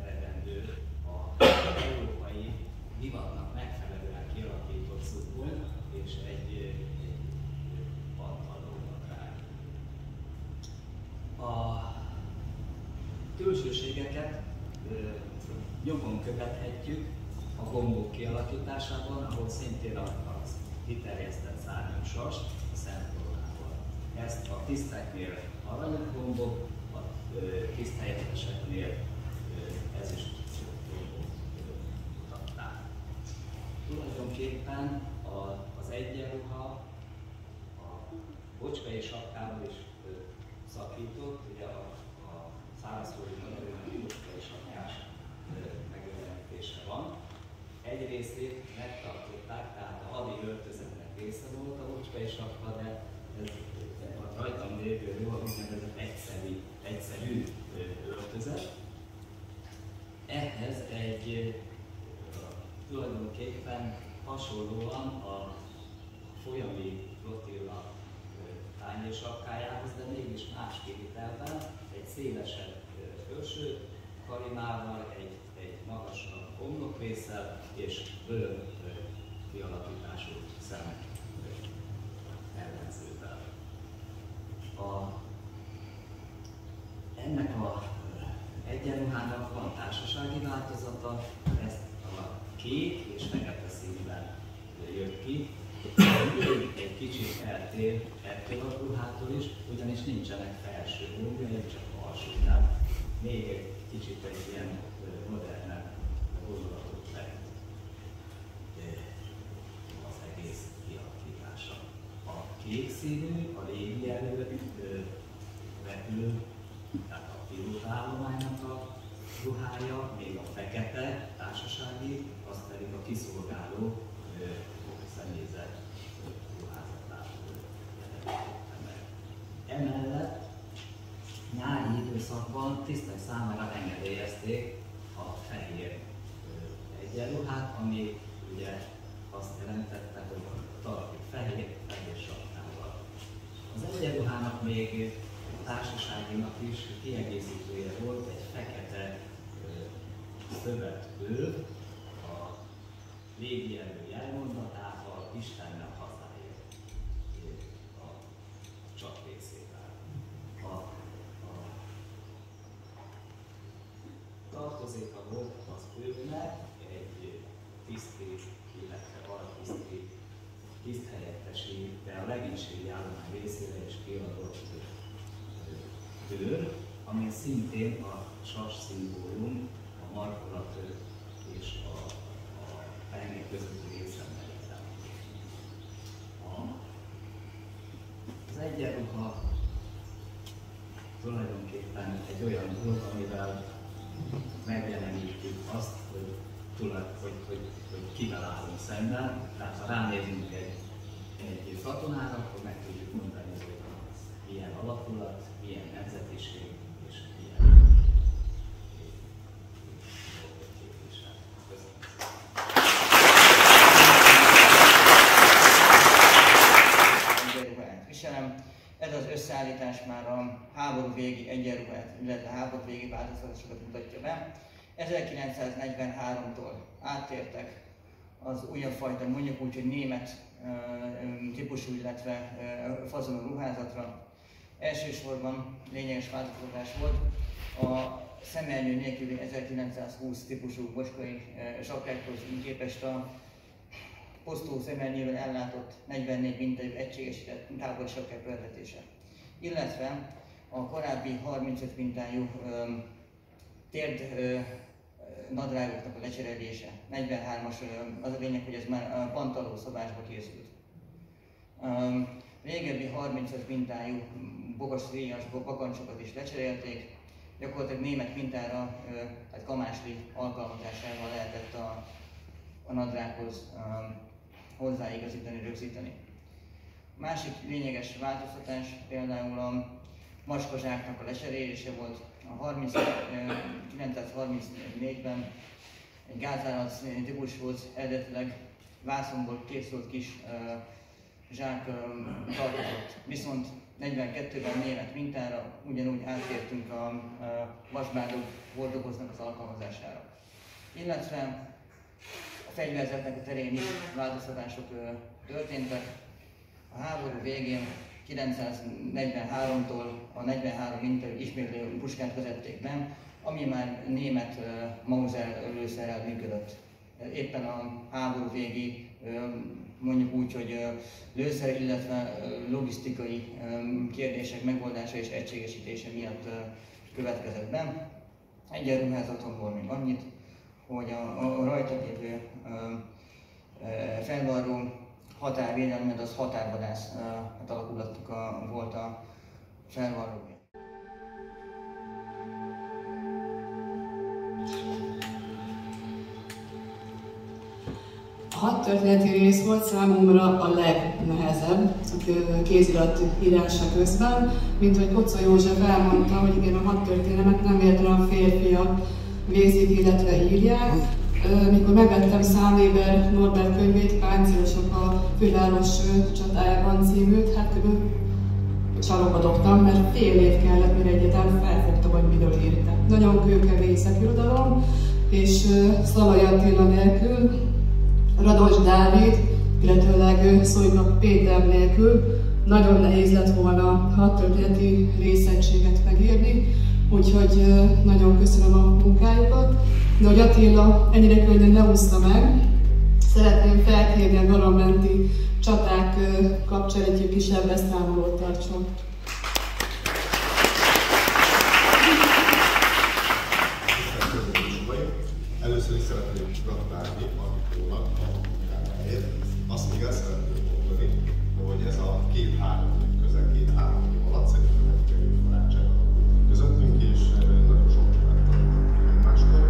eredendő a európai divatnak megfelelően kialakított szurkony és egy pantalónadrág. A külsőségeket nyomon követhetjük a gombok kialakításában, ahol szintén az kiterjesztett szárnyú sas a Szent Koronával. Ezt a tiszteknél aranyos gombok, a tiszthelyeseseknél ezüst gombok mutatták. Tulajdonképpen az egyenruha a bocskai sapkával is szakított, ugye a szárazföldi magyarul bocskai sapkás megjelenítése van. Egy részét megtartották, tehát a hadi öltözetnek része volt a bocskai sapka, de ez a rajtam lévő ruha úgynevezett egyszerű öltözet. Ehhez egy tulajdonképpen hasonlóan a folyami flotilla tányérsapkájához, de mégis más kivitelben, egy szélesebb felső karimával, egy magasabb homlokrésszel és bőr kialakítású szemek ellenzővel. Ennek a egyenruhának van társasági változata, ezt a kék és fekete színben jött ki. Egy kicsit eltér ettől a ruhától is, ugyanis nincsenek felső gombjai, csak alsó. Tehát még egy kicsit egy ilyen modernebb gondolatot vett az egész kialakítása. A kék színű, a légierő repülő, tehát a pilótaállománynak a ruhája, még a fekete társasági, az pedig a kiszolgáló személyzet ruházatát jelenítette meg. Emellett nyári időszakban tisztek számára engedélyezték a fehér egyenruhát, ami ugye azt jelentette, hogy a talajok fehér sapkával. Az egyenruhának még társaságinak is kiegészítője volt egy fekete szövetbőr, a légierő jelmondatával, Istennel hazáért a csaprészével. A tartozéka volt az őrnek egy tiszti, illetve altiszti tiszthelyettesi, de a legénységi állomány részére is kiadott tőr, ami szintén a sas szimbólum, a markolat és a penge közötti részemlékre. Az egyenruha tulajdonképpen egy olyan dolog, amivel megjelenítjük azt, hogy kivel állunk szemben. Tehát ha ránézünk egy katonára, akkor meg tudjuk mondani, hogy milyen alakulat, milyen nemzetiség és milyen képvisel. Egyenruhát viselem. Ez az összeállítás már a háború végi egyenruhát, illetve háború végi változtatásokat mutatja be. 1943-tól áttértek az újabb fajta, mondjuk úgy, hogy német típusú, illetve fazonú ruházatra. Elsősorban lényeges változtatás volt a szemernyő nélküli 1920 típusú boskai sapkákhoz képest a posztó szemernyővel ellátott 44 mintajú egységesített tábori sapkák bevezetése. Illetve a korábbi 35 mintájú térd nadrágoknak a lecserélése. 43-as, az a lényeg, hogy ez már pantaló szabásba készült. Régebbi 35 mintájú bogas ríjas bakancsokat is lecserélték. Gyakorlatilag német mintára, tehát kamásli alkalmazásával lehetett a nadrághoz hozzáigazítani, rögzíteni. Másik lényeges változtatás például a macskazsáknak a lecserélése volt. A 1934-ben egy gázállat típushoz eredetileg vászonból készült kis zsák tartozott. Viszont 42-ben német mintára ugyanúgy áttértünk a vasbádok hordogoznak az alkalmazására. Illetve a fegyverzetnek a terén is változtatások történtek. A háború végén 1943-tól a 43 mintajú ismétlő puskát vezették be, ami már német Mauser lőszerrel működött. Éppen a háború végi, mondjuk úgy, hogy lőszer, illetve logisztikai kérdések megoldása és egységesítése miatt következett be. Egyenruházatomból még annyit, hogy a rajta lévő felvarró határvédelmed az határvadász alakulatnak volt a felvarrója. A hadtörténeti rész volt számomra a legnehezebb kézirat írása közben, mint hogy Kocsa József elmondta, hogy igen, a hadtörténetet nem értelem férfiak végzik, illetve írják. Mikor megvettem Számvéber Norbert könyvét, Páncélosok a főváros csatájában címűt, hát csalóba dobtam, mert fél év kellett, mire egyetem felfogtam, hogy miről írtam. Nagyon kőkemény szakirodalom, és Szalai Attila nélkül, Rados Dávid, illetőleg Szolyga Péter nélkül nagyon nehéz lett volna hadtörténeti részegységet megírni, úgyhogy nagyon köszönöm a munkájukat. De hogy Attila ennyire könnyen ne úszta meg, szeretném felkérni a galamenti csaták kapcsán egy kisebb beszámolót tartson. Először is szeretném gratulálni Margitónak a munkájáért. Azt még el szeretném mondani, hogy ez a közel két-három év alatt szerintem egy kerül barátság közöttünk, és nagyon sok mindent tanultunk egymástól.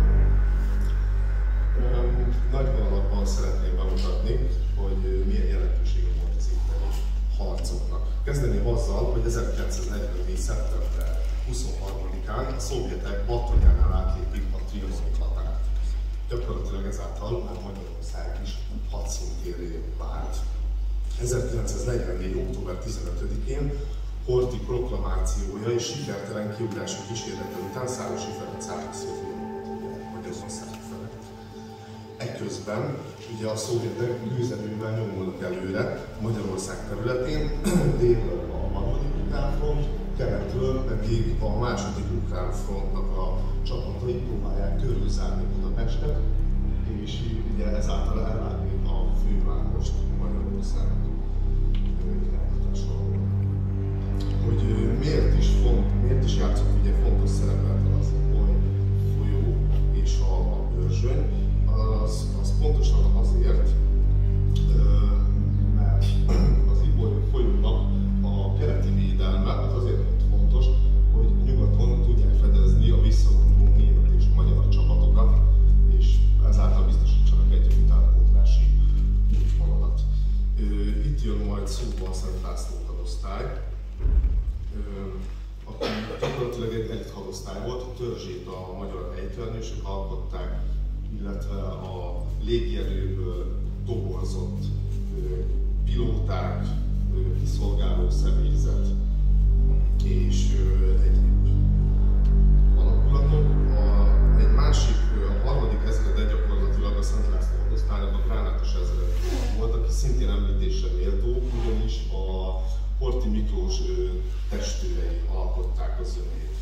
Nagy vonalakban szeretném bemutatni, hogy milyen jelentősége volt az itteni harcoknak. Kezdeném azzal, hogy 1944. szeptember 23-án a szovjetek Batonjánál átlépik a Trianon határt. Gyakorlatilag ezáltal már Magyarország is hadszíntérré vált. 1944. október 15-én Horthy proklamációja és sikertelen kiugrási kísérlete után Szárosi Ferenc átszolja Magyarország felett. Ekközben ugye a szovjetek gőzerővel nyomulnak előre Magyarország területén, délről a harmadik ukránfront, keletről pedig a második ukránfrontnak a csapatai próbálják körülzárni Budapestet, és ugye ezáltal elvágni a fővárost Magyarország irányításáról. Hogy miért is játszott ugye fontos szerepet az Ipoly folyó és a Börzsöny, az pontosan azért, mert az Ipoly folyónak a keleti védelme az azért fontos, hogy nyugaton tudják fedezni a visszavonuló német és magyar csapatokat, és ezáltal biztosítsanak egy utánpótlási útvonalat. Itt jön majd szóba a Szent László hadosztály, aki gyakorlatilag egy elit hadosztály volt, a törzsét a magyar ejtőernyősök alkották, illetve a légierőből toborzott pilóták, kiszolgáló személyzet és egyéb alakulatok. Egy másik, a harmadik ezredet gyakorlatilag a Szent László hadosztálynak a gránátos ezredet volt, aki szintén említésre méltó, ugyanis a Horthy Miklós testvérei alkották a zömét.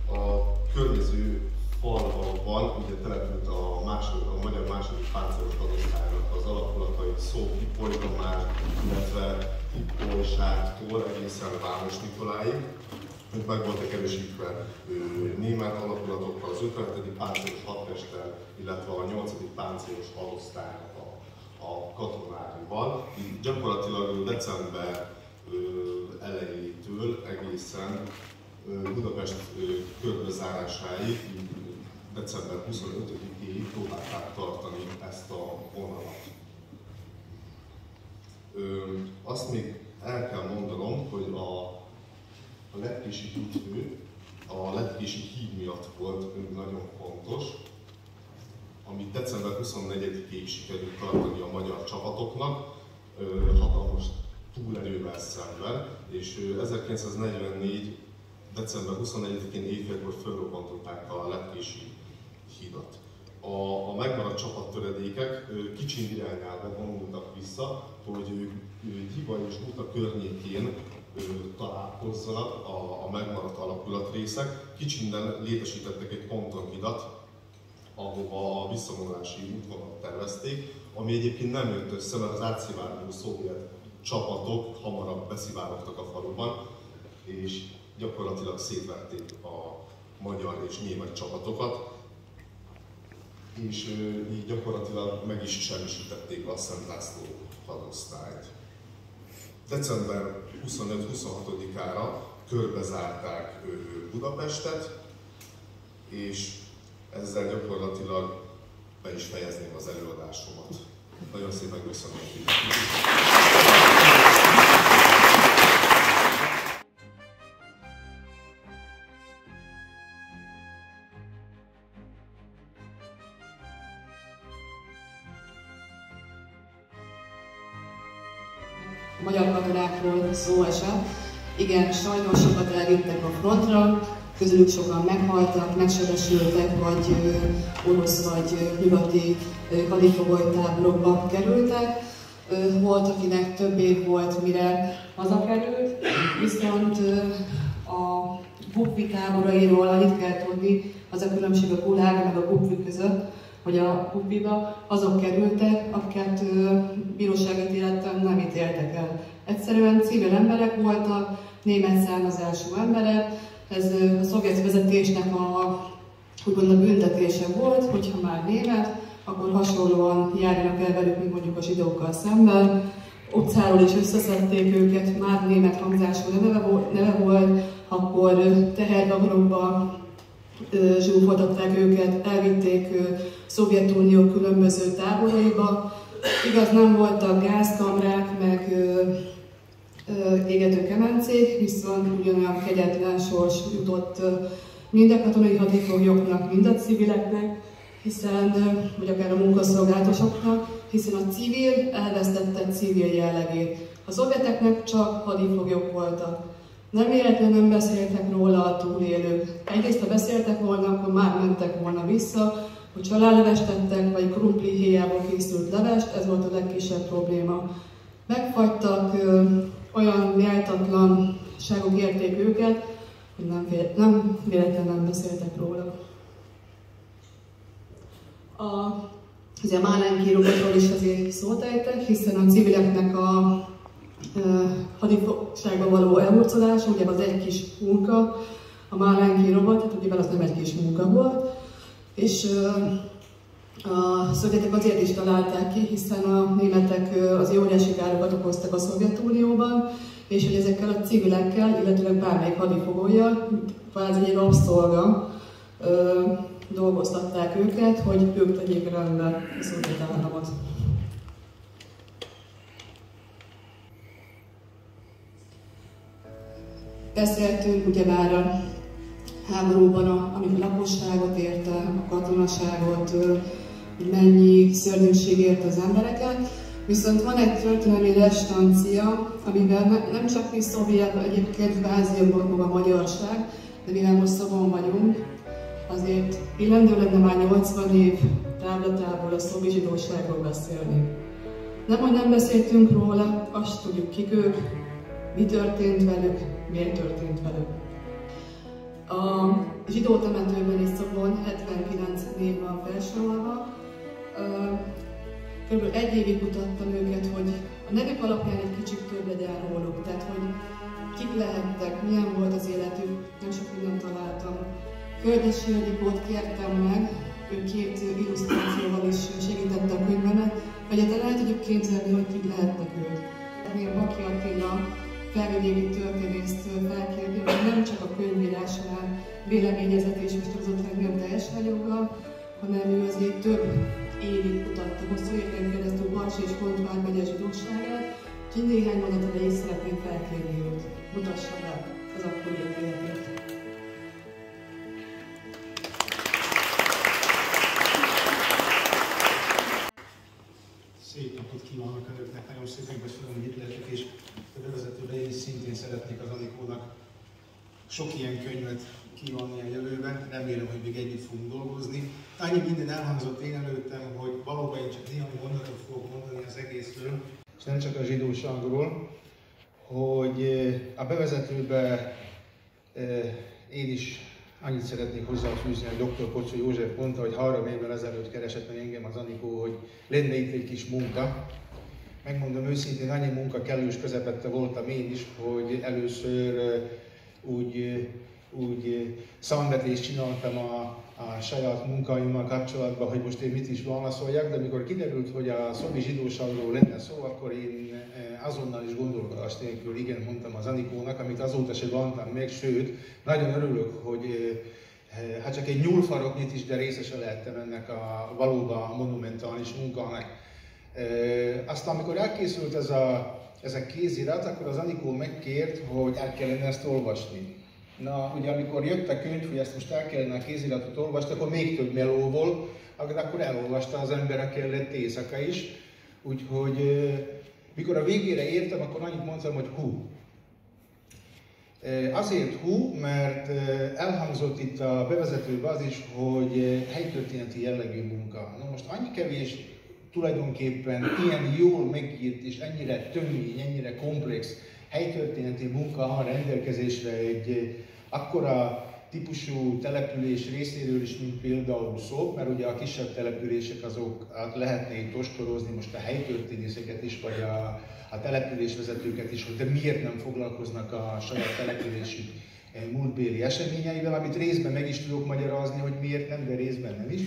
A környező falvakban ugye települt a magyar második páncélos hadosztálynak az alakulatai Ipoly-Domár, illetve Ipoly-Sártól egészen Vámos Nikoláig. Ők meg voltak erősítve német alakulatokkal, az 57. páncélos hadmester, illetve a 8. páncélos hadosztálynak a katonáival. Így gyakorlatilag december elejétől egészen Budapest körbezárásáig, december 25-ig próbálták tartani ezt a vonalat. Azt még el kell mondanom, hogy a lepkési hídfő a lepkési híd miatt volt nagyon fontos, amit december 24-ig sikerült tartani a magyar csapatoknak, hatalmas túlerővel szemben, és 1944. december 24-én éjfélkor felrobbantották a lepkési hídat. A megmaradt csapattöredékek Kicsin irányába vonultak vissza, hogy Giba és Buta környékén találkozzanak a megmaradt alakulatrészek. Kicsinden létesítettek egy pontonhidat, ahova a visszavonulási útvonalat tervezték, ami egyébként nem jött össze, mert az átszivárgó szovjet csapatok hamarabb beszivárogtak a faluban, és gyakorlatilag szétverték a magyar és német csapatokat, és így gyakorlatilag meg is semmisítették a Szent László hadosztályt. December 25-26-ára körbezárták Budapestet, és ezzel gyakorlatilag be is fejezném az előadásomat. Nagyon szépen köszönöm. A magyar katonákról szó esett. Igen, sajnos sokat elvittek a frontra, közülük sokan meghaltak, megsebesültek, vagy orosz vagy nyugati hadifogolytáborokba kerültek. Volt, akinek több év volt, mire hazakerült, viszont a Bukvi táborairól annyit kell tudni, az a különbség a Gulág meg a Bukvi között, hogy a Bukviba azok kerültek, akiket bíróságítéletten nem ítéltek el. Egyszerűen civil emberek voltak, német származású emberek. Ez a szovjet vezetésnek úgymond a büntetése volt, hogyha már német, akkor hasonlóan járjanak el velük, mint mondjuk a zsidókkal szemben. Utcáról is összeszedték őket, már német hangzású neve volt, akkor tehervagonokba zsúfoltatták őket, elvitték Szovjetunió különböző táboraiba. Igaz, nem voltak gázkamrák, meg égető kemencék, viszont ugyanolyan kegyetlen sors jutott mind a katonai hadifoglyoknak, mind a civileknek, vagy akár a munkaszolgálatosoknak, hiszen a civil elvesztette civil jellegét. A szovjeteknek csak hadifoglyok voltak. Nem véletlenül beszéltek róla a túlélők. Egyrészt, ha beszéltek volna, akkor már mentek volna vissza, hogy családlevest tettek, vagy krumpli héjából készült levest, ez volt a legkisebb probléma. Megfagytak, olyan méltatlanságok érték őket, hogy nem véletlenül nem beszéltek róla. A Ugye a Málenki robotról is azért szót ejtek, hiszen a civileknek a hadifogságba való elhurcolása, ugye az egy kis munka, a Málenki robot, hát ugye az nem egy kis munka volt, és a szovjetek azért is találták ki, hiszen a németek az óriási károkat okoztak a Szovjetunióban, és hogy ezekkel a civilekkel, illetőleg bármelyik hadifogolyjal, kvázi egy rabszolga, dolgoztatták őket, hogy ők tegyék rendbe a szovjet államot. Beszéltünk ugyebár a háborúban, ami a lakosságot érte, a katonaságot, hogy mennyi szörnyűség érte az embereket. Viszont van egy történelmi restancia, amivel nem csak mi szovjet, egyébként Ázsiában maga a magyarság, de mivel most Szobon vagyunk, azért illendő lenne már 80 év távlatából a szovjet zsidóságról beszélni. Nem, hogy nem beszéltünk róla, azt tudjuk, kik ők, mi történt velük, miért történt velük. A zsidó temetőben is Szobon 79 név van felsorolva. Körülbelül egy évig kutattam őket, hogy a nevük alapján egy kicsit több legyen róluk, tehát hogy kik lehettek, milyen volt az életük, nem sok mindent találtam. Kölgyesi Ildikót kértem meg, ő 2 illusztrációval is segítette a könyvemet, hogy el tudjuk képzelni, hogy kik lehetnek ők. Baki Attila felvidéki történészt felkérni, hogy nem csak a könyvírásnál véleményezett és most hozott engem teljesen joggal, hanem ő azért több évig kutatta, hosszú éveken keresztül Baks és Kontvár megye zsidóságát, úgyhogy néhány mondat elején szeretném felkérni őt, mutassa be az akkori életét. Szép napot kívánok Önöknek, nagyon szépen köszönöm, hogy itt lehetek, és a bevezetőben én is szintén szeretnék az Anikónak sok ilyen könyvet kívánni a jövőben, remélem, hogy még együtt fogunk dolgozni. Annyi minden elhangzott én előttem, hogy valóban én csak néhány mondatot fogok mondani az egészről, és nem csak a zsidóságról, hogy a bevezetőben én is annyit szeretnék hozzáfűzni, hogy dr. Kocsó József mondta, hogy 3 évvel ezelőtt keresett meg engem az Anikó, hogy lenne itt egy kis munka. Megmondom őszintén, annyi munka kellős közepette voltam én is, hogy először úgy számvetést csináltam a saját munkáimmal kapcsolatban, hogy most én mit is válaszoljak, de amikor kiderült, hogy a szovjet zsidóságról lenne szó, akkor én azonnal is gondolkodás nélkül igen mondtam az Anikónak, amit azóta se bántam meg, sőt, nagyon örülök, hogy hát csak egy nyúlfaroknyit is, de részese lehettem ennek a valóban monumentális munkának. Aztán, amikor elkészült ez a kézirat, akkor az Anikó megkért, hogy el kellene ezt olvasni. Na, ugye amikor jött a könyv, hogy ezt most el kellene a kéziratot olvasni, akkor még több meló volt, akkor elolvasta az ember a kellett éjszaka is. Úgyhogy mikor a végére értem, akkor annyit mondtam, hogy hú. Azért hú, mert elhangzott itt a bevezetőben az is, hogy helytörténeti jellegű munka. Na most annyi kevés tulajdonképpen ilyen jól megírt és ennyire tömény, ennyire komplex helytörténeti munka áll rendelkezésre egy akkora típusú település részéről is, mint például Szób, mert ugye a kisebb települések azok lehetnék ostorozni most a helytörténészeket is, vagy a településvezetőket is, hogy de miért nem foglalkoznak a saját településük múltbéli eseményeivel, amit részben meg is tudok magyarázni, hogy miért nem, de részben nem is.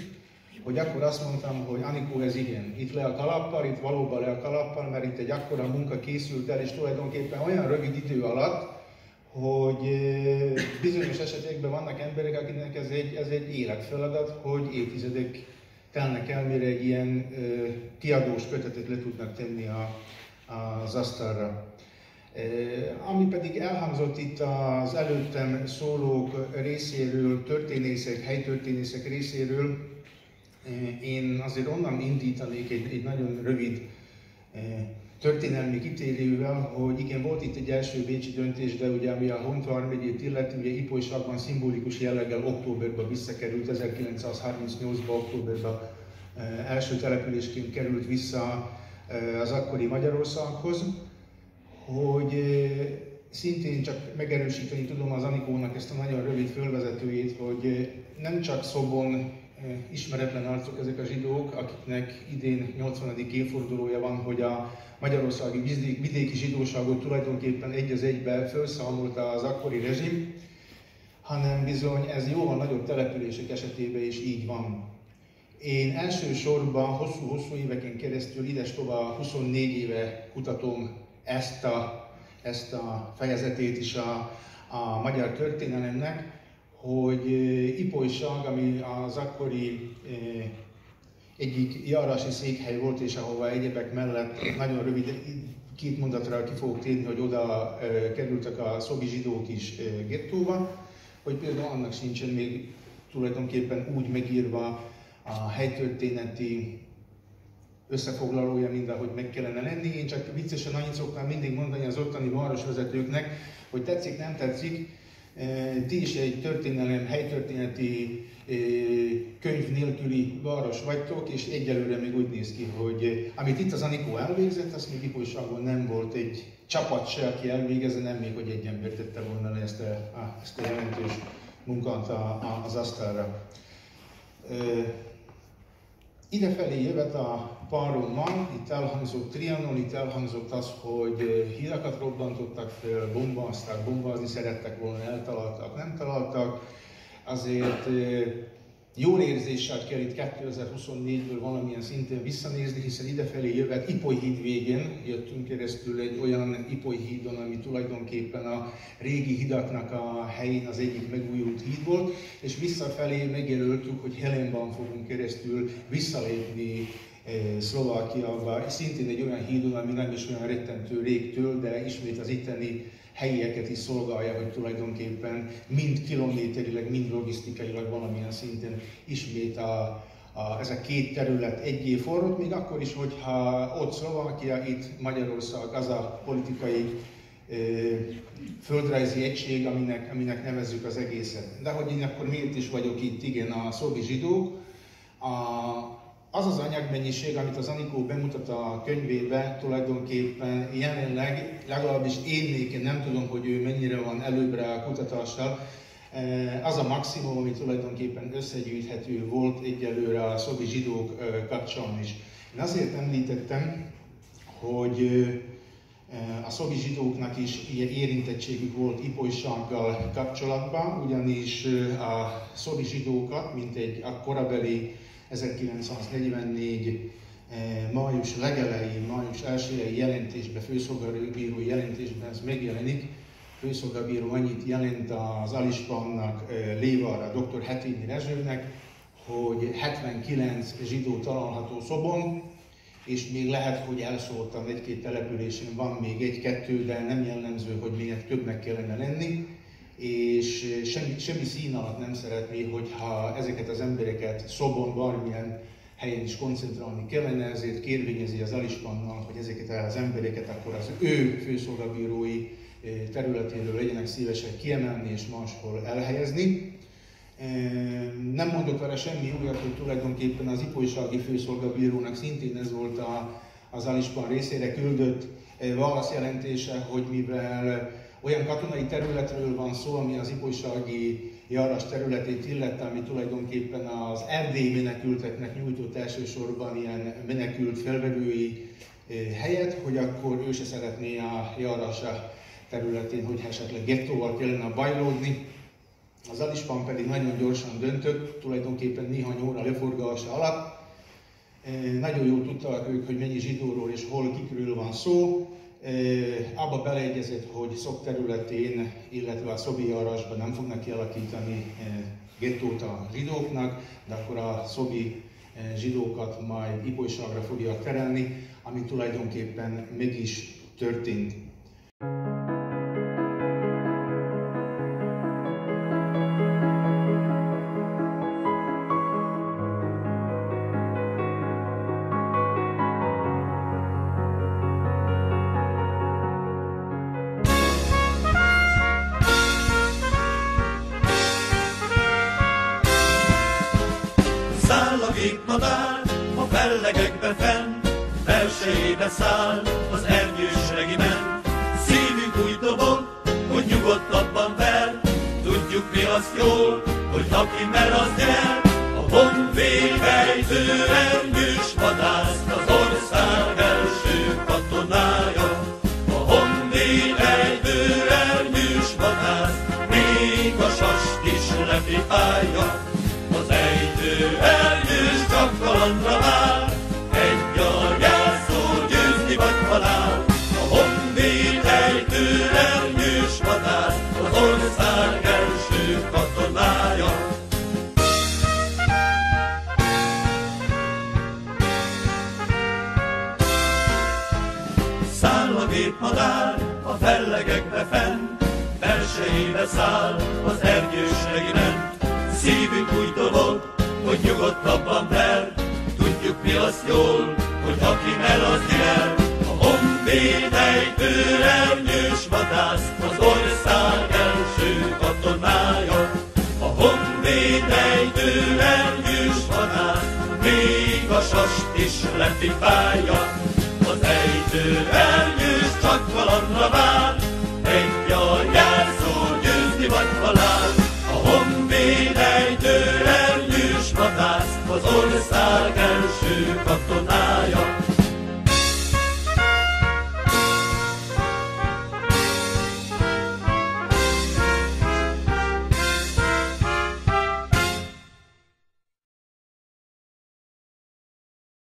Hogy akkor azt mondtam, hogy Anikó, ez igen, itt le a kalappal, itt valóban le a kalappal, mert itt egy akkora munka készült el, és tulajdonképpen olyan rövid idő alatt, hogy bizonyos esetekben vannak emberek, akiknek ez egy életfeladat, hogy évtizedek telnek el, mire egy ilyen kiadós kötetet le tudnak tenni az asztalra. Ami pedig elhangzott itt az előttem szólók részéről, történészek, helytörténészek részéről, én azért onnan indítanék egy nagyon rövid történelmi kitérővel, hogy igen, volt itt egy első bécsi döntés, de ugye ami a Hontvár megyét illeti, ugye Ipolyságban szimbolikus jelleggel októberben visszakerült, 1938-ban októberben első településként került vissza az akkori Magyarországhoz, hogy szintén csak megerősíteni tudom az Anikónak ezt a nagyon rövid fölvezetőjét, hogy nem csak Szobon ismeretlen arcok ezek a zsidók, akiknek idén 80. évfordulója van, hogy a magyarországi vidéki zsidóságot tulajdonképpen egy az egybe felszámolta az akkori rezsim, hanem bizony ez jóval nagyobb települések esetében is így van. Én elsősorban hosszú éveken keresztül, idestova 24 éve kutatom ezt a fejezetét is a magyar történelemnek, hogy Ipolyság, ami az akkori egyik járási székhely volt, és ahova egyebek mellett nagyon rövid, 2 mondatra ki fogok térni, hogy oda kerültek a szobi zsidók is gettóba, hogy például annak sincsen még tulajdonképpen úgy megírva a helytörténeti összefoglalója, mint ahogy meg kellene lenni. Én csak viccesen annyit szoktam mindig mondani az ottani városvezetőknek, hogy tetszik, nem tetszik, ti is egy helytörténeti könyv nélküli város vagytok, és egyelőre még úgy néz ki, hogy amit itt az Anikó elvégzett, azt még Ipolyságon nem volt egy csapat se, aki elvégezze, nem még, hogy egy ember tette volna le ezt a jelentős munkát az asztalra. Idefelé jövet a párommal, itt elhangzott Trianon, itt elhangzott az, hogy hírakat robbantottak fel, bombázták, bombázni szerettek volna, eltaláltak, nem találtak. Azért jól érzéssel kell itt 2024-ből valamilyen szinten visszanézni, hiszen idefelé jövet Ipoly híd végén jöttünk keresztül egy olyan Ipoly hídon, ami tulajdonképpen a régi hidaknak a helyén az egyik megújult híd volt, és visszafelé megjelöltük, hogy Helenban fogunk keresztül visszalépni Szlovákiába, szintén egy olyan hídon, ami nem is olyan rettentő régtől, de ismét az itteni helyieket is szolgálja, hogy tulajdonképpen mind kilométerileg, mind logisztikailag valamilyen szinten ismét ez a 2 terület egyé forrott, még akkor is, hogyha ott Szlovákia, itt Magyarország az a politikai földrajzi egység, aminek nevezzük az egészet. De hogy én akkor miért is vagyok itt, igen, a szobi zsidók. Az az anyagmennyiség, amit az Anikó bemutat a könyvébe, tulajdonképpen jelenleg, legalábbis én nem tudom, hogy ő mennyire van előbbre a kutatással, az a maximum, ami tulajdonképpen összegyűjthető volt egyelőre a szobi zsidók kapcsán is. Én azért említettem, hogy a szobi zsidóknak is ilyen érintettségük volt Ipolysággal kapcsolatban, ugyanis a szobi zsidókat, mint egy a korabeli 1944 május legelején, május 1. jelentésben, főszolgabírói jelentésben ez megjelenik. Főszolgabíró annyit jelent az Alispannak, Lévára, dr. Hetényi Rezsőnek, hogy 79 zsidó található szobon, és még lehet, hogy elszóltam egy-két településen, van még 1-2, de nem jellemző, hogy még többnek kellene lenni. És semmi szín alatt nem szeretné, hogyha ezeket az embereket szobon, bármilyen helyen is koncentrálni kellene, ezért kérvényezi az Alispannal, hogy ezeket az embereket akkor az ő főszolgabírói területéről legyenek szívesek kiemelni és máshol elhelyezni. Nem mondok vele semmi újat, hogy tulajdonképpen az ipolysági főszolgabírónak szintén ez volt az Alispan részére küldött válaszjelentése, hogy mivel olyan katonai területről van szó, ami az ipolysági járás területét illette, ami tulajdonképpen az erdélyi menekülteknek nyújtott elsősorban ilyen menekült felvevői helyet, hogy akkor ő se szeretné a járása területén, hogy esetleg gettóval kellene bajlódni. Az Alispan pedig nagyon gyorsan döntött, tulajdonképpen néhány óra leforgása alatt. Nagyon jól tudták ők, hogy mennyi zsidóról és hol kikről van szó. Abba beleegyezett, hogy Szok területén, illetve a szobi járásban nem fognak kialakítani gettót a zsidóknak, de akkor a szobi zsidókat majd Ipolyságra fogják terelni, ami tulajdonképpen meg is történt. A fellegekbe fenn, belsejébe száll az ernyős regiment. Szívünk úgy dobog, hogy nyugodtabban ver, tudjuk mi azt jól, hogy aki mer az nyer. A honvéd ejtő ernyős vadász, az ország első katonája. A honvéd ejtő ernyős vadász, még a sast is lepipálja. Az ejtő ernyős csak kalandra vár, egy a jelszó győzni vagy halál. A honvéd ejtő ernyős vadász, az ország első katonája. Száll a gépmadár a fellegekbe fenn, belsejébe száll az ernyős regiment. Szívünk úgy dobog, hogy nyugodtabban ver, tudjuk mi azt jól, hogy aki mer, az nyer. A honvéd ejtő ernyős vadász, az ország első katonája. A honvéd ejtő ernyős vadász, még a sast is lepipálja. Az ejtő ernyős csak kalandra vár, egy a jelszó győzni vagy halál. A honvéd ejtő ernyős vadász, az ország első katonája.